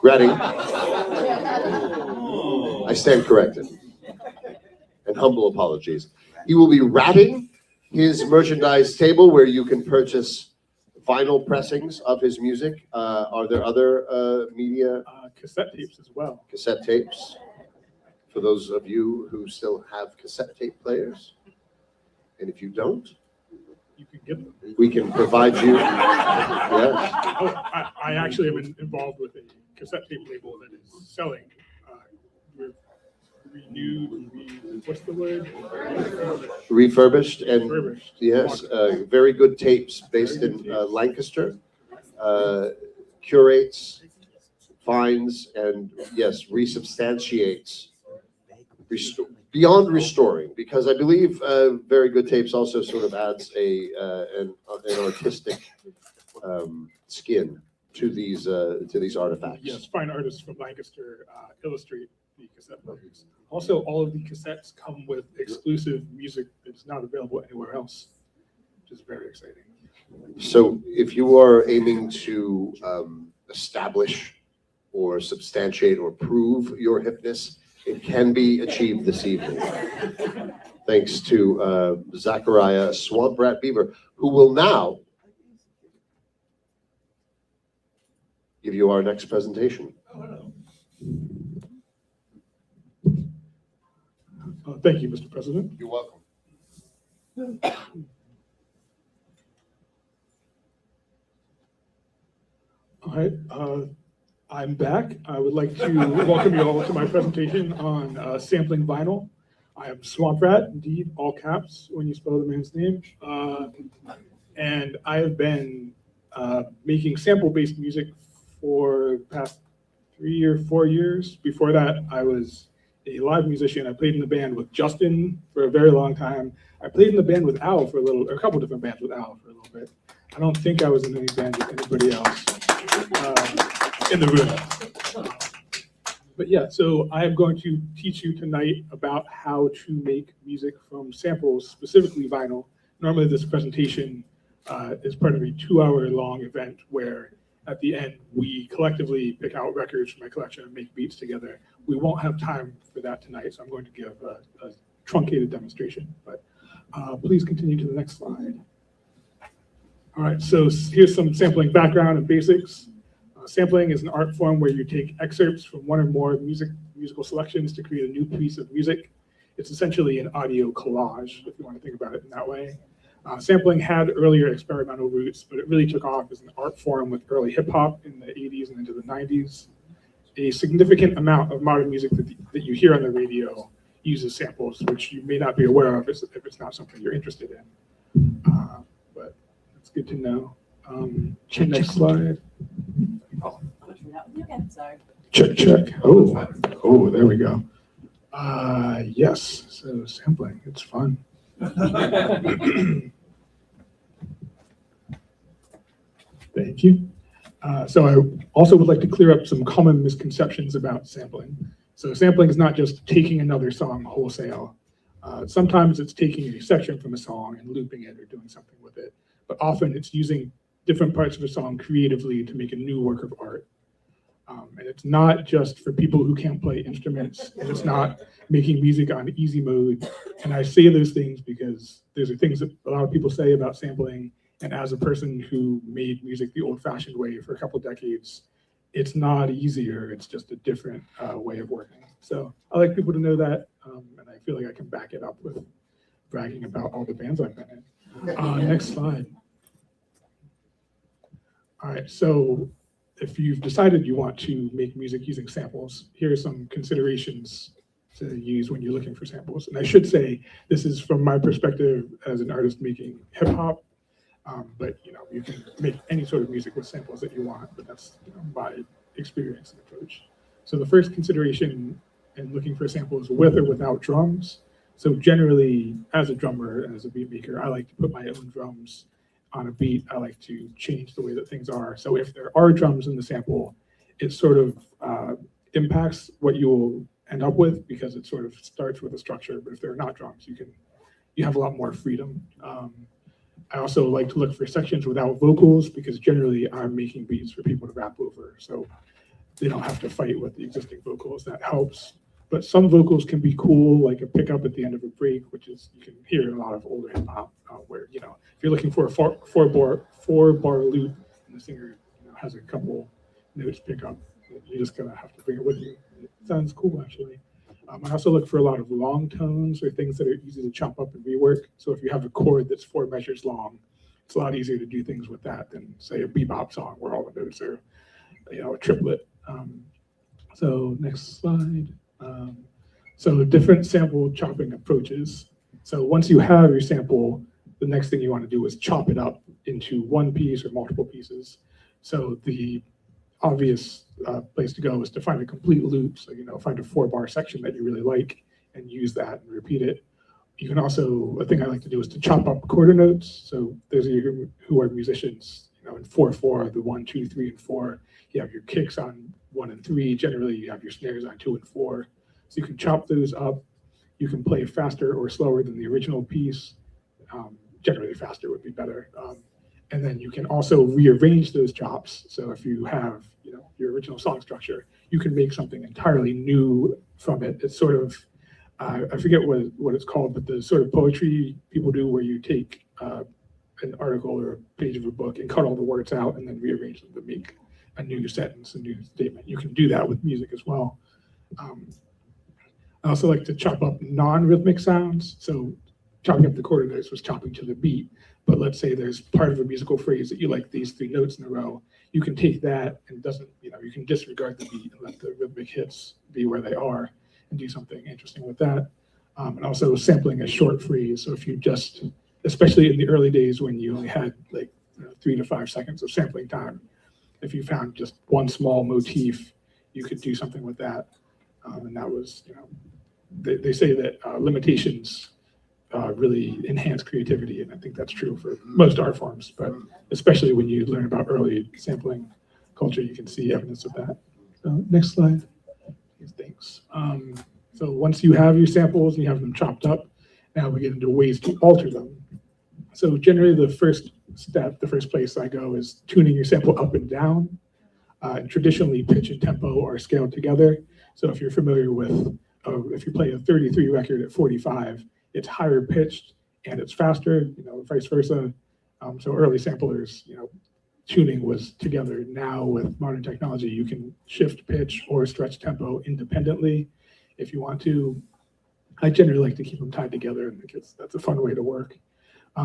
B: Ratting. I stand corrected. And humble apologies. He will be ratting his merchandise table where you can purchase vinyl pressings of his music. Are there other media?
P: Cassette tapes as well.
B: Cassette tapes. For those of you who still have cassette tape players. And if you don't,
P: you can get them.
B: We can provide you. Yes.
P: Oh, I actually am involved with a cassette tape label that is selling what's the word?
B: Refurbished and
P: Refurbished.
B: Yes, very good tapes based in Lancaster. Curates, finds, and yes, resubstantiates. Beyond restoring, because I believe very good tapes also sort of adds an artistic skin to these artifacts.
P: Yes, fine artists from Lancaster illustrate the cassette tapes. Also, all of the cassettes come with exclusive music that's not available anywhere else, which is very exciting.
B: So, if you are aiming to establish or substantiate or prove your hipness, it can be achieved this evening, thanks to Zachariah Swamp Rat Beaver, who will now give you our next presentation.
P: Thank you, Mr. President.
B: You're welcome.
P: All right, I'm back. I would like to welcome you all to my presentation on sampling vinyl. I am Swamp Rat, indeed, all caps when you spell the man's name. And I have been making sample-based music for the past 3 or 4 years. Before that, I was a live musician. I played in the band with Justin for a very long time. I played in the band with Al for a couple different bands with Al for a little bit. I don't think I was in any band with anybody else in the room. But yeah, so I am going to teach you tonight about how to make music from samples, specifically vinyl. Normally this presentation is part of a 2-hour-long event where at the end we collectively pick out records from my collection and make beats together. We won't have time for that tonight, so I'm going to give a truncated demonstration. But please continue to the next slide. All right, so here's some sampling background and basics. Sampling is an art form where you take excerpts from one or more musical selections to create a new piece of music. It's essentially an audio collage, if you want to think about it in that way. Sampling had earlier experimental roots, but it really took off as an art form with early hip hop in the 80s and into the 90s. A significant amount of modern music that you hear on the radio uses samples, which you may not be aware of if it's not something you're interested in. But it's good to know. Next slide. Check. Oh, there we go. Yes, so sampling, it's fun. Thank you. So I also would like to clear up some common misconceptions about sampling. So sampling is not just taking another song wholesale. Sometimes it's taking a section from a song and looping it or doing something with it. But often it's using different parts of a song creatively to make a new work of art. And it's not just for people who can't play instruments, and it's not making music on easy mode. And I say those things because those are things that a lot of people say about sampling. And as a person who made music the old-fashioned way for a couple decades, it's not easier, it's just a different way of working. So I like people to know that, and I feel like I can back it up with bragging about all the bands I've been in. Next slide. All right, so if you've decided you want to make music using samples, here are some considerations to use when you're looking for samples. And I should say, this is from my perspective as an artist making hip hop, but you can make any sort of music with samples that you want, but that's my experience and approach. So the first consideration in looking for samples with or without drums. So generally, as a drummer and as a beat maker, I like to put my own drums on a beat. I like to change the way that things are. So if there are drums in the sample, it sort of impacts what you will end up with because it sort of starts with a structure. But if there are not drums, you have a lot more freedom. I also like to look for sections without vocals because generally I'm making beats for people to rap over. So they don't have to fight with the existing vocals. That helps. But some vocals can be cool, like a pickup at the end of a break, which is you can hear in a lot of older hip hop, where if you're looking for a four bar loop and the singer has a couple notes pick up, you're just gonna have to bring it with you. It sounds cool actually. I also look for a lot of long tones or things that are easy to chop up and rework. So if you have a chord that's 4 measures long, it's a lot easier to do things with that than say a bebop song where all the notes are, a triplet. So next slide. So different sample chopping approaches. So once you have your sample, the next thing you want to do is chop it up into one piece or multiple pieces. So the obvious place to go is to find a complete loop. So, find a 4-bar section that you really like and use that and repeat it. You can also, a thing I like to do is to chop up quarter notes. So those of you who are musicians, in 4/4, the 1, 2, 3, and 4, you have your kicks on 1 and 3. Generally, you have your snares on 2 and 4. So you can chop those up. You can play faster or slower than the original piece. Generally, faster would be better. And then you can also rearrange those chops. So if you have, your original song structure, you can make something entirely new from it. It's sort of, I forget what it's called, but the sort of poetry people do where you take an article or a page of a book and cut all the words out and then rearrange them to make a new sentence, a new statement. You can do that with music as well. I also like to chop up non-rhythmic sounds. So chopping up the quarter notes was chopping to the beat. But let's say there's part of a musical phrase that you like these 3 notes in a row. You can take that and you can disregard the beat and let the rhythmic hits be where they are and do something interesting with that. And also sampling a short phrase. So if you just, especially in the early days when you only had 3 to 5 seconds of sampling time, if you found just one small motif, you could do something with that. And that was, they say that limitations really enhance creativity, and I think that's true for most art forms, but especially when you learn about early sampling culture, you can see evidence of that. So next slide. Thanks. So once you have your samples and you have them chopped up, now we get into ways to alter them. So generally the first step, the first place I go is tuning your sample up and down. Traditionally, pitch and tempo are scaled together. So if you're familiar with, if you play a 33 record at 45, it's higher pitched and it's faster, vice versa. So early samplers, tuning was together. Now with modern technology, you can shift pitch or stretch tempo independently if you want to. I generally like to keep them tied together, and that's a fun way to work.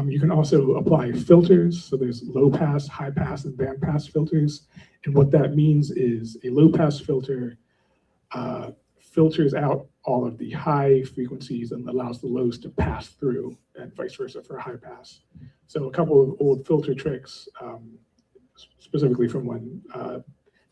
P: You can also apply filters. So there's low pass, high pass, and band pass filters. And what that means is a low pass filter filters out all of the high frequencies and allows the lows to pass through, and vice versa for a high pass. So a couple of old filter tricks, specifically from when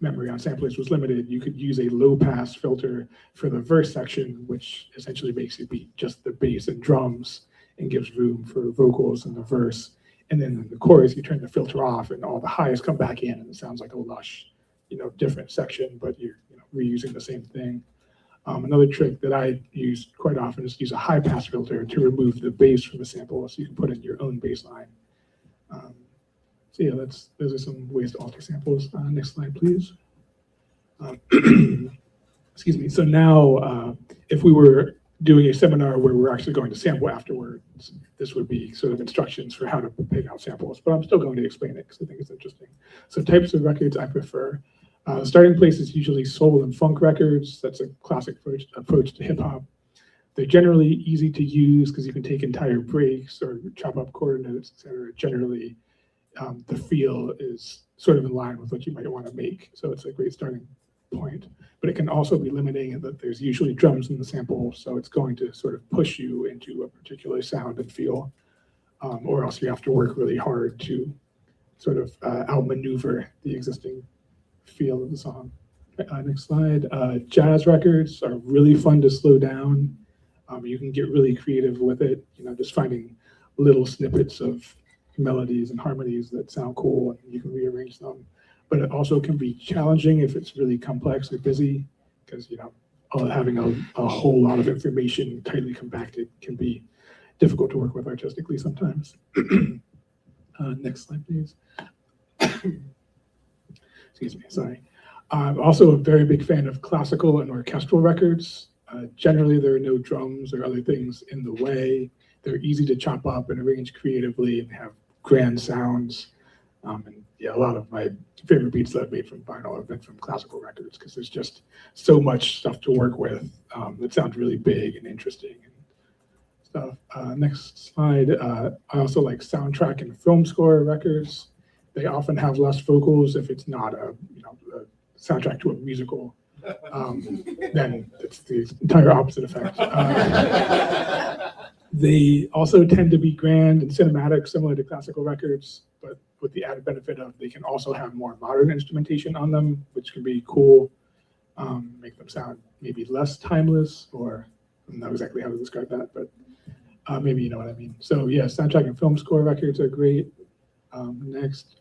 P: memory on samplers was limited, you could use a low pass filter for the verse section, which essentially makes you beat just the bass and drums and gives room for vocals in the verse. And then in the chorus, you turn the filter off and all the highs come back in and it sounds like a lush, different section, but you're reusing the same thing. Another trick that I use quite often is to use a high pass filter to remove the bass from the sample so you can put in your own bass line. So yeah, those are some ways to alter samples. Next slide, please. Excuse me. So now, if we were doing a seminar where we're actually going to sample afterwards, this would be sort of instructions for how to pick out samples, but I'm still going to explain it because I think it's interesting. So types of records I prefer. The starting place is usually soul and funk records. That's a classic approach to hip hop. They're generally easy to use because you can take entire breaks or chop up quarter notes, etc. Generally, the feel is sort of in line with what you might want to make. So it's a great starting point, but it can also be limiting in that there's usually drums in the sample. So it's going to sort of push you into a particular sound and feel, or else you have to work really hard to sort of outmaneuver the existing feel of the song. Next slide. Jazz records are really fun to slow down. You can get really creative with it, just finding little snippets of melodies and harmonies that sound cool, and you can rearrange them. But it also can be challenging if it's really complex or busy, because having a whole lot of information tightly compacted can be difficult to work with artistically sometimes. Next slide, please. Excuse me, sorry. I'm also a very big fan of classical and orchestral records. Generally, there are no drums or other things in the way. They're easy to chop up and arrange creatively and have grand sounds. And yeah, a lot of my favorite beats that I've made from vinyl have been from classical records, because there's just so much stuff to work with that sounds really big and interesting and stuff. Next slide. I also like soundtrack and film score records. They often have less vocals if it's not a soundtrack to a musical. Then it's the entire opposite effect. They also tend to be grand and cinematic, similar to classical records, but with the added benefit of they can also have more modern instrumentation on them, which can be cool, make them sound maybe less timeless, or I don't know exactly how to describe that, but maybe you know what I mean. So yeah, soundtrack and film score records are great. Next,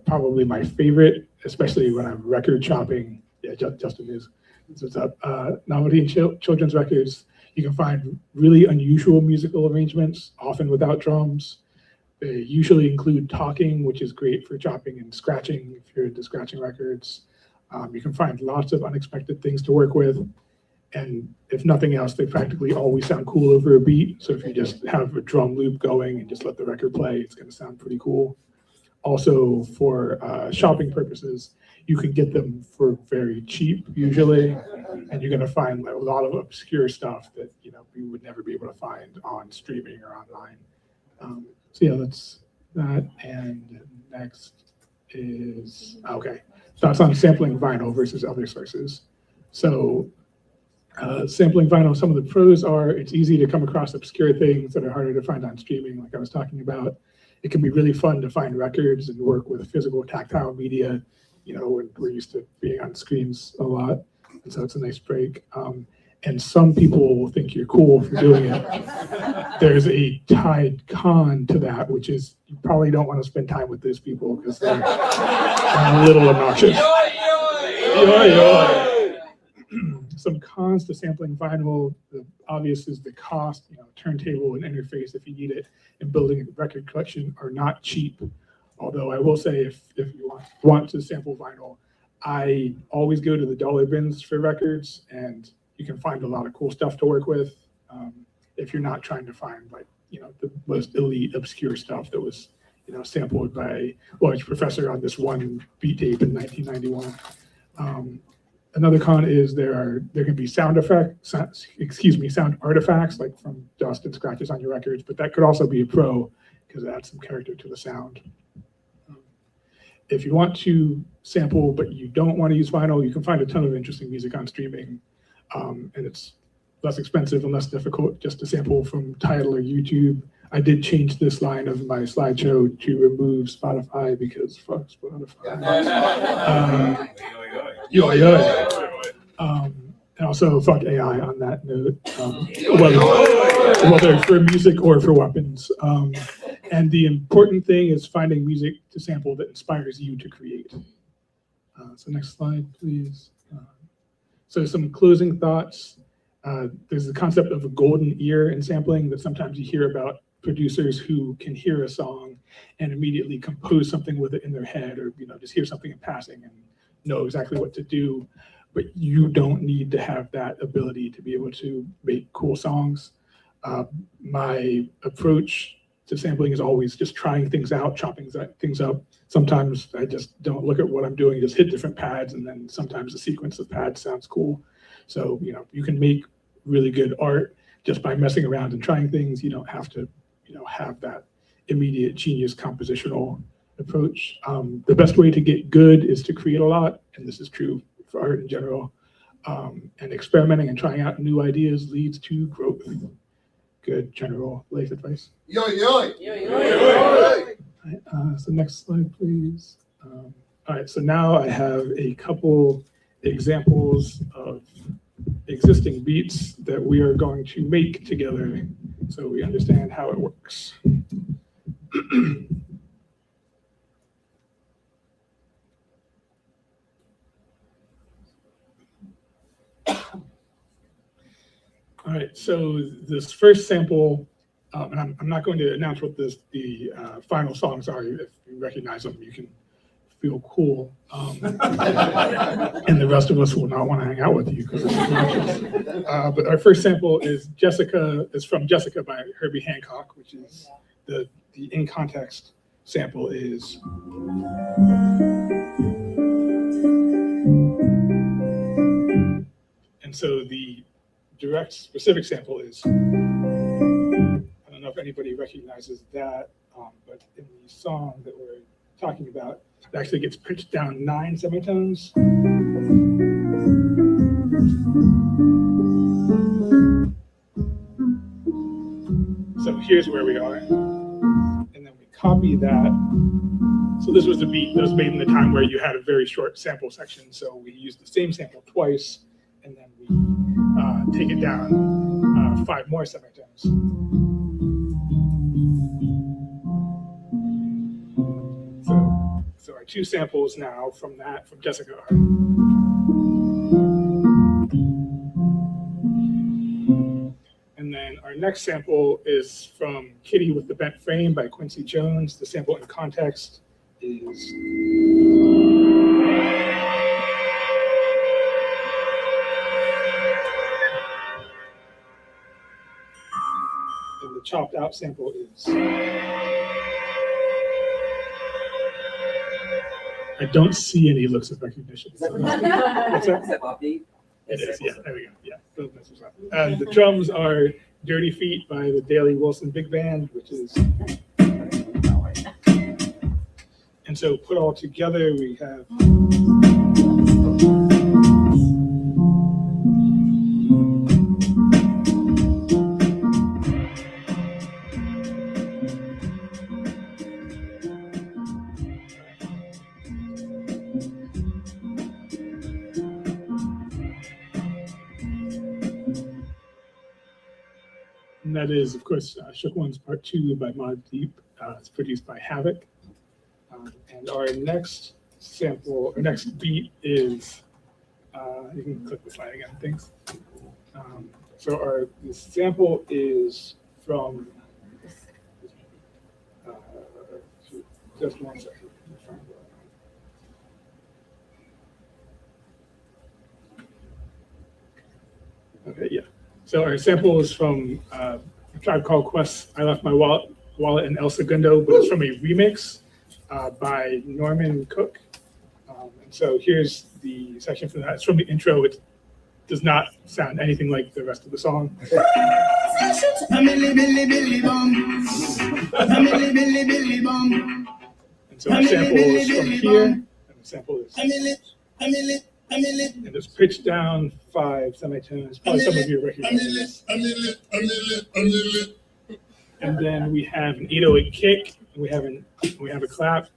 P: probably my favorite, especially when I'm record shopping. Yeah, Justin is. What's up? Novelty and children's records. You can find really unusual musical arrangements, often without drums. They usually include talking, which is great for chopping and scratching if you're into scratching records. You can find lots of unexpected things to work with. And if nothing else, they practically always sound cool over a beat. So if you just have a drum loop going and just let the record play, it's going to sound pretty cool. Also, for shopping purposes, you can get them for very cheap usually, and you're going to find a lot of obscure stuff that you would never be able to find on streaming or online. So yeah, that's that. And next is thoughts on sampling vinyl versus other sources. So sampling vinyl, some of the pros are it's easy to come across obscure things that are harder to find on streaming, like I was talking about. It can be really fun to find records and work with physical tactile media. We're used to being on screens a lot, and so it's a nice break. And some people will think you're cool for doing it. There's a tied con to that, which is you probably don't want to spend time with those people because they're a little obnoxious. Some cons to sampling vinyl, the obvious is the cost, turntable and interface if you need it, and building a record collection are not cheap. Although I will say if you want to sample vinyl, I always go to the dollar bins for records, and you can find a lot of cool stuff to work with if you're not trying to find the most elite obscure stuff that was sampled by a large professor on this one beat tape in 1991. Another con is there can be sound artifacts like from dust and scratches on your records, but that could also be a pro because it adds some character to the sound. If you want to sample but you don't want to use vinyl, you can find a ton of interesting music on streaming, and it's less expensive and less difficult just to sample from Tidal or YouTube. I did change this line of my slideshow to remove Spotify because fuck Spotify. And also fuck AI on that note, whether for music or for weapons. And the important thing is finding music to sample that inspires you to create. So next slide, please. So some closing thoughts. There's the concept of a golden ear in sampling that sometimes you hear about producers who can hear a song and immediately compose something with it in their head, or just hear something in passing and know exactly what to do. But you don't need to have that ability to be able to make cool songs. My approach to sampling is always just trying things out, chopping things up. Sometimes I just don't look at what I'm doing, just hit different pads, and then sometimes the sequence of pads sounds cool. So, you can make really good art just by messing around and trying things. You don't have to, have that immediate genius compositional approach. The best way to get good is to create a lot, and this is true for art in general. And experimenting and trying out new ideas leads to growth. Good general life advice.
B: So
P: next slide, please. All right, so now I have a couple examples of existing beats that we are going to make together so we understand how it works. All right, so this first sample, and I'm not going to announce what the final songs are. If you recognize them, you can feel cool. And the rest of us will not want to hang out with you because it's obnoxious. But our first sample is from Jessica by Herbie Hancock, which is the in context sample is. And so the direct specific sample is, I don't know if anybody recognizes that, but in the song that we're talking about, it actually gets pitched down 9 semitones. So here's where we are. And then we copy that. So this was a beat that was made in the time where you had a very short sample section. So we used the same sample twice, and then we take it down 5 more semitones. So our 2 samples now from Jessica are. And then our next sample is from Kitty with the Bent Frame by Quincy Jones. The sample in context is. And the chopped out sample is. I don't see any looks of recognition. So what's that? It is, yeah, there we go. Yeah, those messes up. And the drums are Dirty Feet by the Daley Wilson Big Band, which is. And so put all together, we have. And that is, of course, Shook Ones Part 2 by Mod Deep. It's produced by Havoc. And our next sample, our next beat is, you can click the slide again, thanks. So the sample is from, just one second. Okay, yeah. So our sample is from a Tribe Called Quest, I Left My Wallet in El Segundo, but it's from a remix by Norman Cook. And so here's the section from that. It's from the intro. It does not sound anything like the rest of the song. And so our sample is from here, and the sample is. And it's pitched down 5 semitones. Probably some of you recognize this. And then we have an 808 kick. And we have a clap.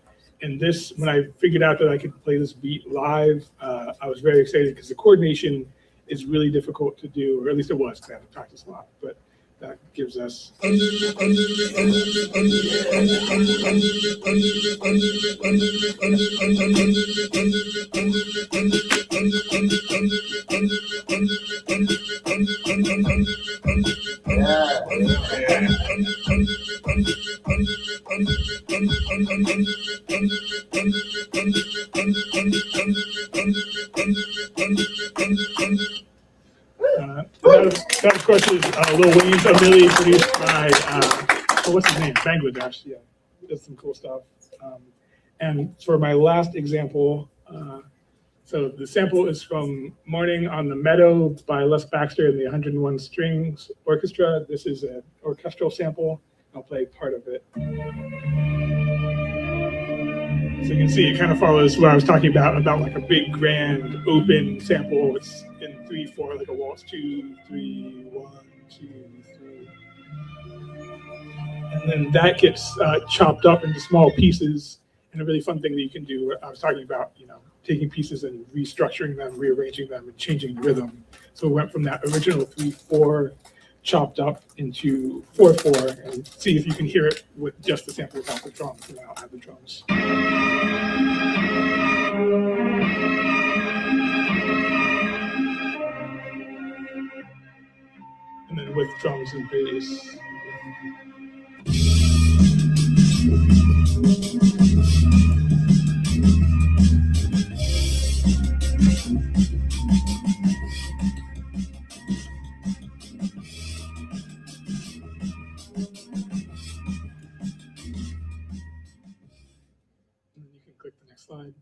P: And this, when I figured out that I could play this beat live, I was very excited because the coordination is really difficult to do, or at least it was because I had to practice a lot. But that gives us. That of course is Lil Wayne's Amelie, produced by what's his name? Bangladesh. Yeah, does some cool stuff. And for my last example, so the sample is from Morning on the Meadow by Les Baxter and the 101 Strings Orchestra. This is an orchestral sample. I'll play part of it. So you can see it kind of follows what I was talking about like a big, grand, open sample. It's in 3/4, like a waltz, 2, 3, 1, 2, 3. And then that gets chopped up into small pieces. And a really fun thing that you can do, I was talking about, taking pieces and restructuring them, rearranging them, and changing rhythm. So it went from that original 3/4 chopped up into 4/4, and see if you can hear it with just the sample without the drums, and then I'll add the drums. And then with drums and bass. Slide.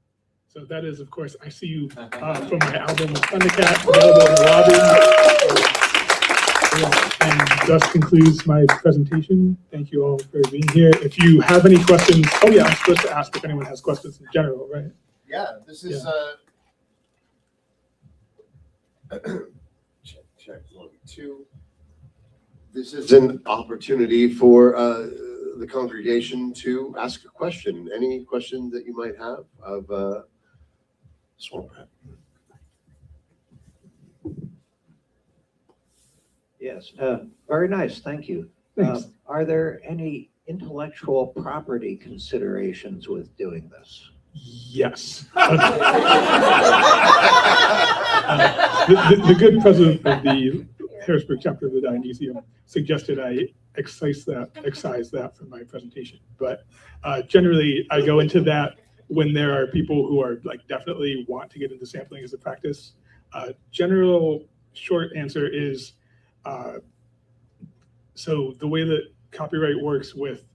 P: So that is, of course, I See You from my album Thundercat, available in the lobby. And thus concludes my presentation. Thank you all for being here. If you have any questions, oh yeah, I'm supposed to ask if anyone has questions in general, right?
B: Yeah, this is check 1, 2. This is an opportunity for the congregation to ask a question. Any question that you might have of Swamp Rat?
R: Yes, very nice, thank you. Are there any intellectual property considerations with doing this?
P: Yes. The good president of the Harrisburg chapter of the Dionysium suggested I excise that from my presentation. But generally, I go into that when there are people who are like definitely want to get into sampling as a practice. General short answer is, so the way that copyright works with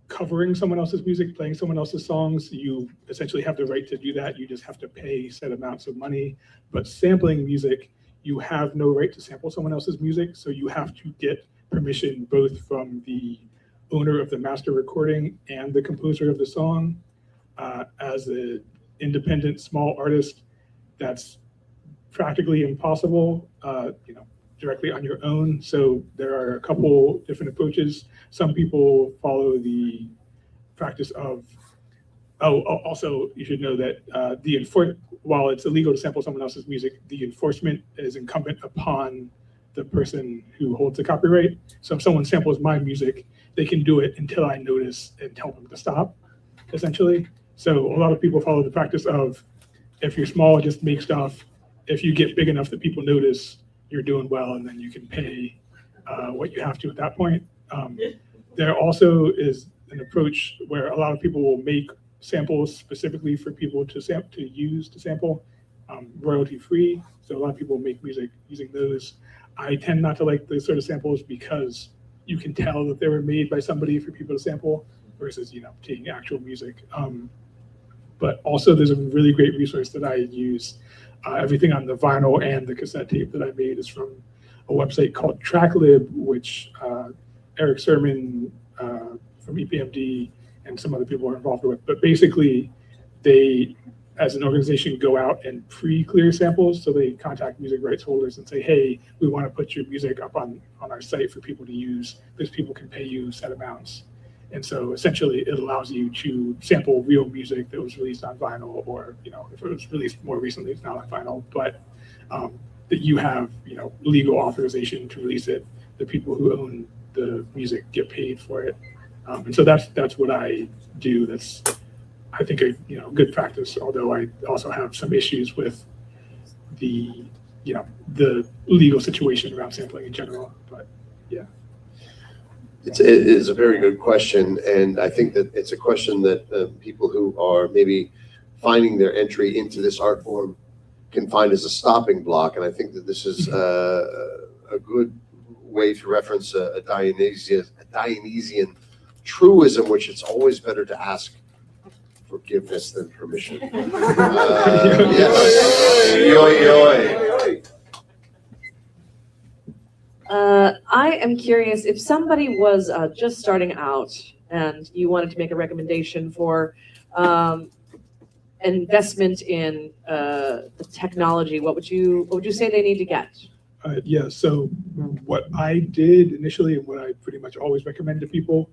P: covering someone else's music, playing someone else's songs, you essentially have the right to do that. You just have to pay set amounts of money. But sampling music, you have no right to sample someone else's music. So you have to get permission both from the owner of the master recording and the composer of the song. As an independent small artist, that's practically impossible, directly on your own. So there are a couple different approaches. Some people follow the practice of, also you should know that while it's illegal to sample someone else's music, the enforcement is incumbent upon the person who holds the copyright. So if someone samples my music, they can do it until I notice and tell them to stop, essentially. So a lot of people follow the practice of, if you're small, just make stuff. If you get big enough that people notice, you're doing well, and then you can pay what you have to at that point. There also is an approach where a lot of people will make samples specifically for people to sample, royalty free. So a lot of people make music using those. I tend not to like those sort of samples because you can tell that they were made by somebody for people to sample versus taking actual music. But also there's a really great resource that I use. Everything on the vinyl and the cassette tape that I made is from a website called TrackLib, which Eric Sermon from EPMD and some other people are involved with. But basically, they, as an organization, go out and pre-clear samples. So they contact music rights holders and say, hey, we want to put your music up on our site for people to use, because people can pay you set amounts. And so essentially it allows you to sample real music that was released on vinyl, or, if it was released more recently, it's not on vinyl, but that you have, legal authorization to release it. The people who own the music get paid for it. And so that's what I do. That's, I think, a good practice, although I also have some issues with the, the legal situation around sampling in general, but yeah.
B: It is a very good question, and I think that it's a question that people who are maybe finding their entry into this art form can find as a stopping block. And I think that this is a good way to reference a Dionysian truism, which it's always better to ask forgiveness than permission. Yes. Yo.
O: I am curious, if somebody was just starting out and you wanted to make a recommendation for investment in the technology, what would you say they need to get?
P: Yeah, so what I did initially, and what I pretty much always recommend to people,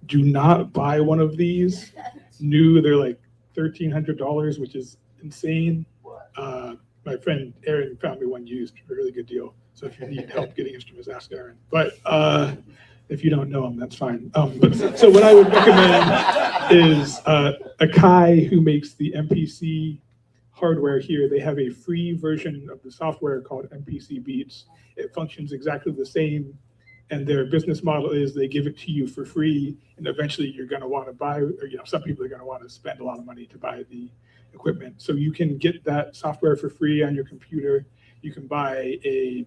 P: do not buy one of these new. They're like $1,300, which is insane. My friend Aaron found me one used for a really good deal. So if you need help getting instruments, ask Aaron. But if you don't know him, that's fine. So what I would recommend is Akai, who makes the MPC hardware here. They have a free version of the software called MPC Beats. It functions exactly the same. And their business model is they give it to you for free, and eventually you're going to want to buy, or some people are going to want to spend a lot of money to buy the equipment. So you can get that software for free on your computer. You can buy a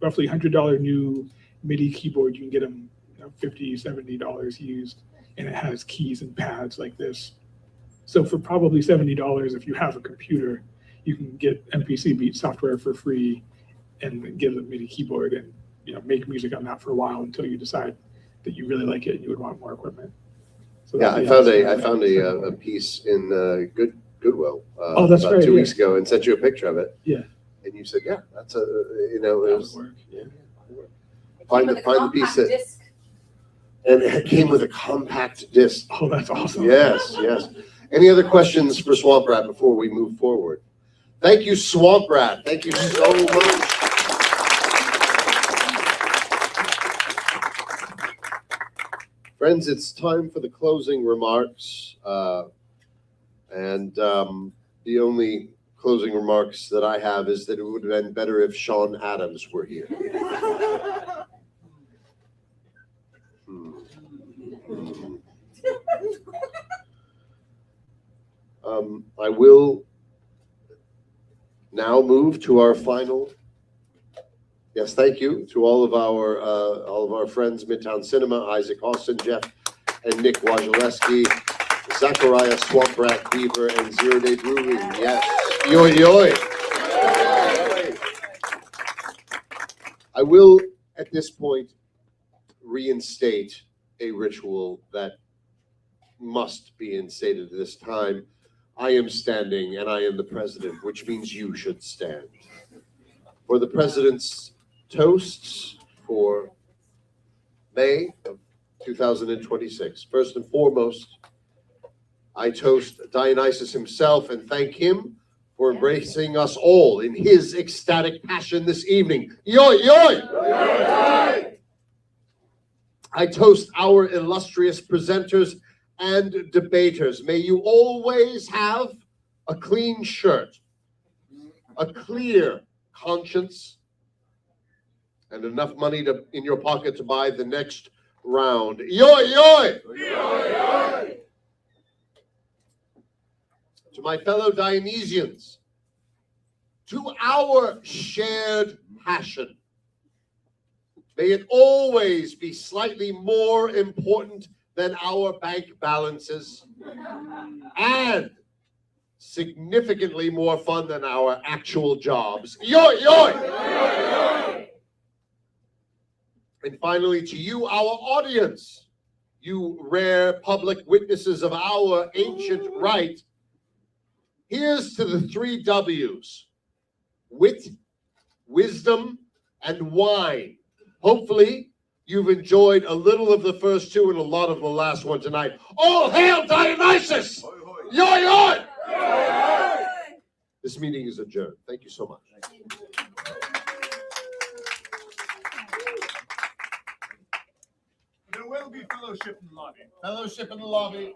P: roughly $100 new MIDI keyboard. You can get them $50, $70 used, and it has keys and pads like this. So for probably $70, if you have a computer, you can get MPC Beats software for free and get a MIDI keyboard and make music on that for a while until you decide that you really like it and you would want more equipment. So
B: yeah, I found a piece in Goodwill
P: that's
B: about
P: right,
B: 2 weeks ago and sent you a picture of it.
P: Yeah.
B: And you said, yeah, that's it was
P: work.
B: Yeah. Find the piece that, and it came with a compact disc.
P: Oh, that's awesome.
B: Yes, yes. Any other questions for Swamp Rat before we move forward? Thank you, Swamp Rat. Thank you so much. Friends, it's time for the closing remarks. The only closing remarks that I have is that it would have been better if Sean Adams were here. I will now move to our final. Yes, thank you to all of our friends, Midtown Cinema, Isaac Austin, Jeff and Nick Wojciechowski, Zachariah Swamp Rat Beaver, and Zero Day Brewery. Yes, yoy yoy. I will, at this point, reinstate a ritual that must be instated at this time. I am standing, and I am the president, which means you should stand. For the president's toasts for May of 2026. First and foremost, I toast Dionysus himself and thank him for embracing us all in his ecstatic passion this evening. Yoy, yoy! I toast our illustrious presenters and debaters. May you always have a clean shirt, a clear conscience, and enough money in your pocket to buy the next round. Yoy, yoy! Yoy, yoy! To my fellow Dionysians, to our shared passion, may it always be slightly more important than our bank balances and significantly more fun than our actual jobs. Yoy, yoy! And finally, to you, our audience, you rare public witnesses of our ancient right, here's to the 3 W's: wit, wisdom, and wine. Hopefully, you've enjoyed a little of the first 2 and a lot of the last one tonight. All hail Dionysus! Yoy, yoy! This meeting is adjourned. Thank you so much.
D: There will be fellowship in the lobby.
B: Fellowship in the lobby.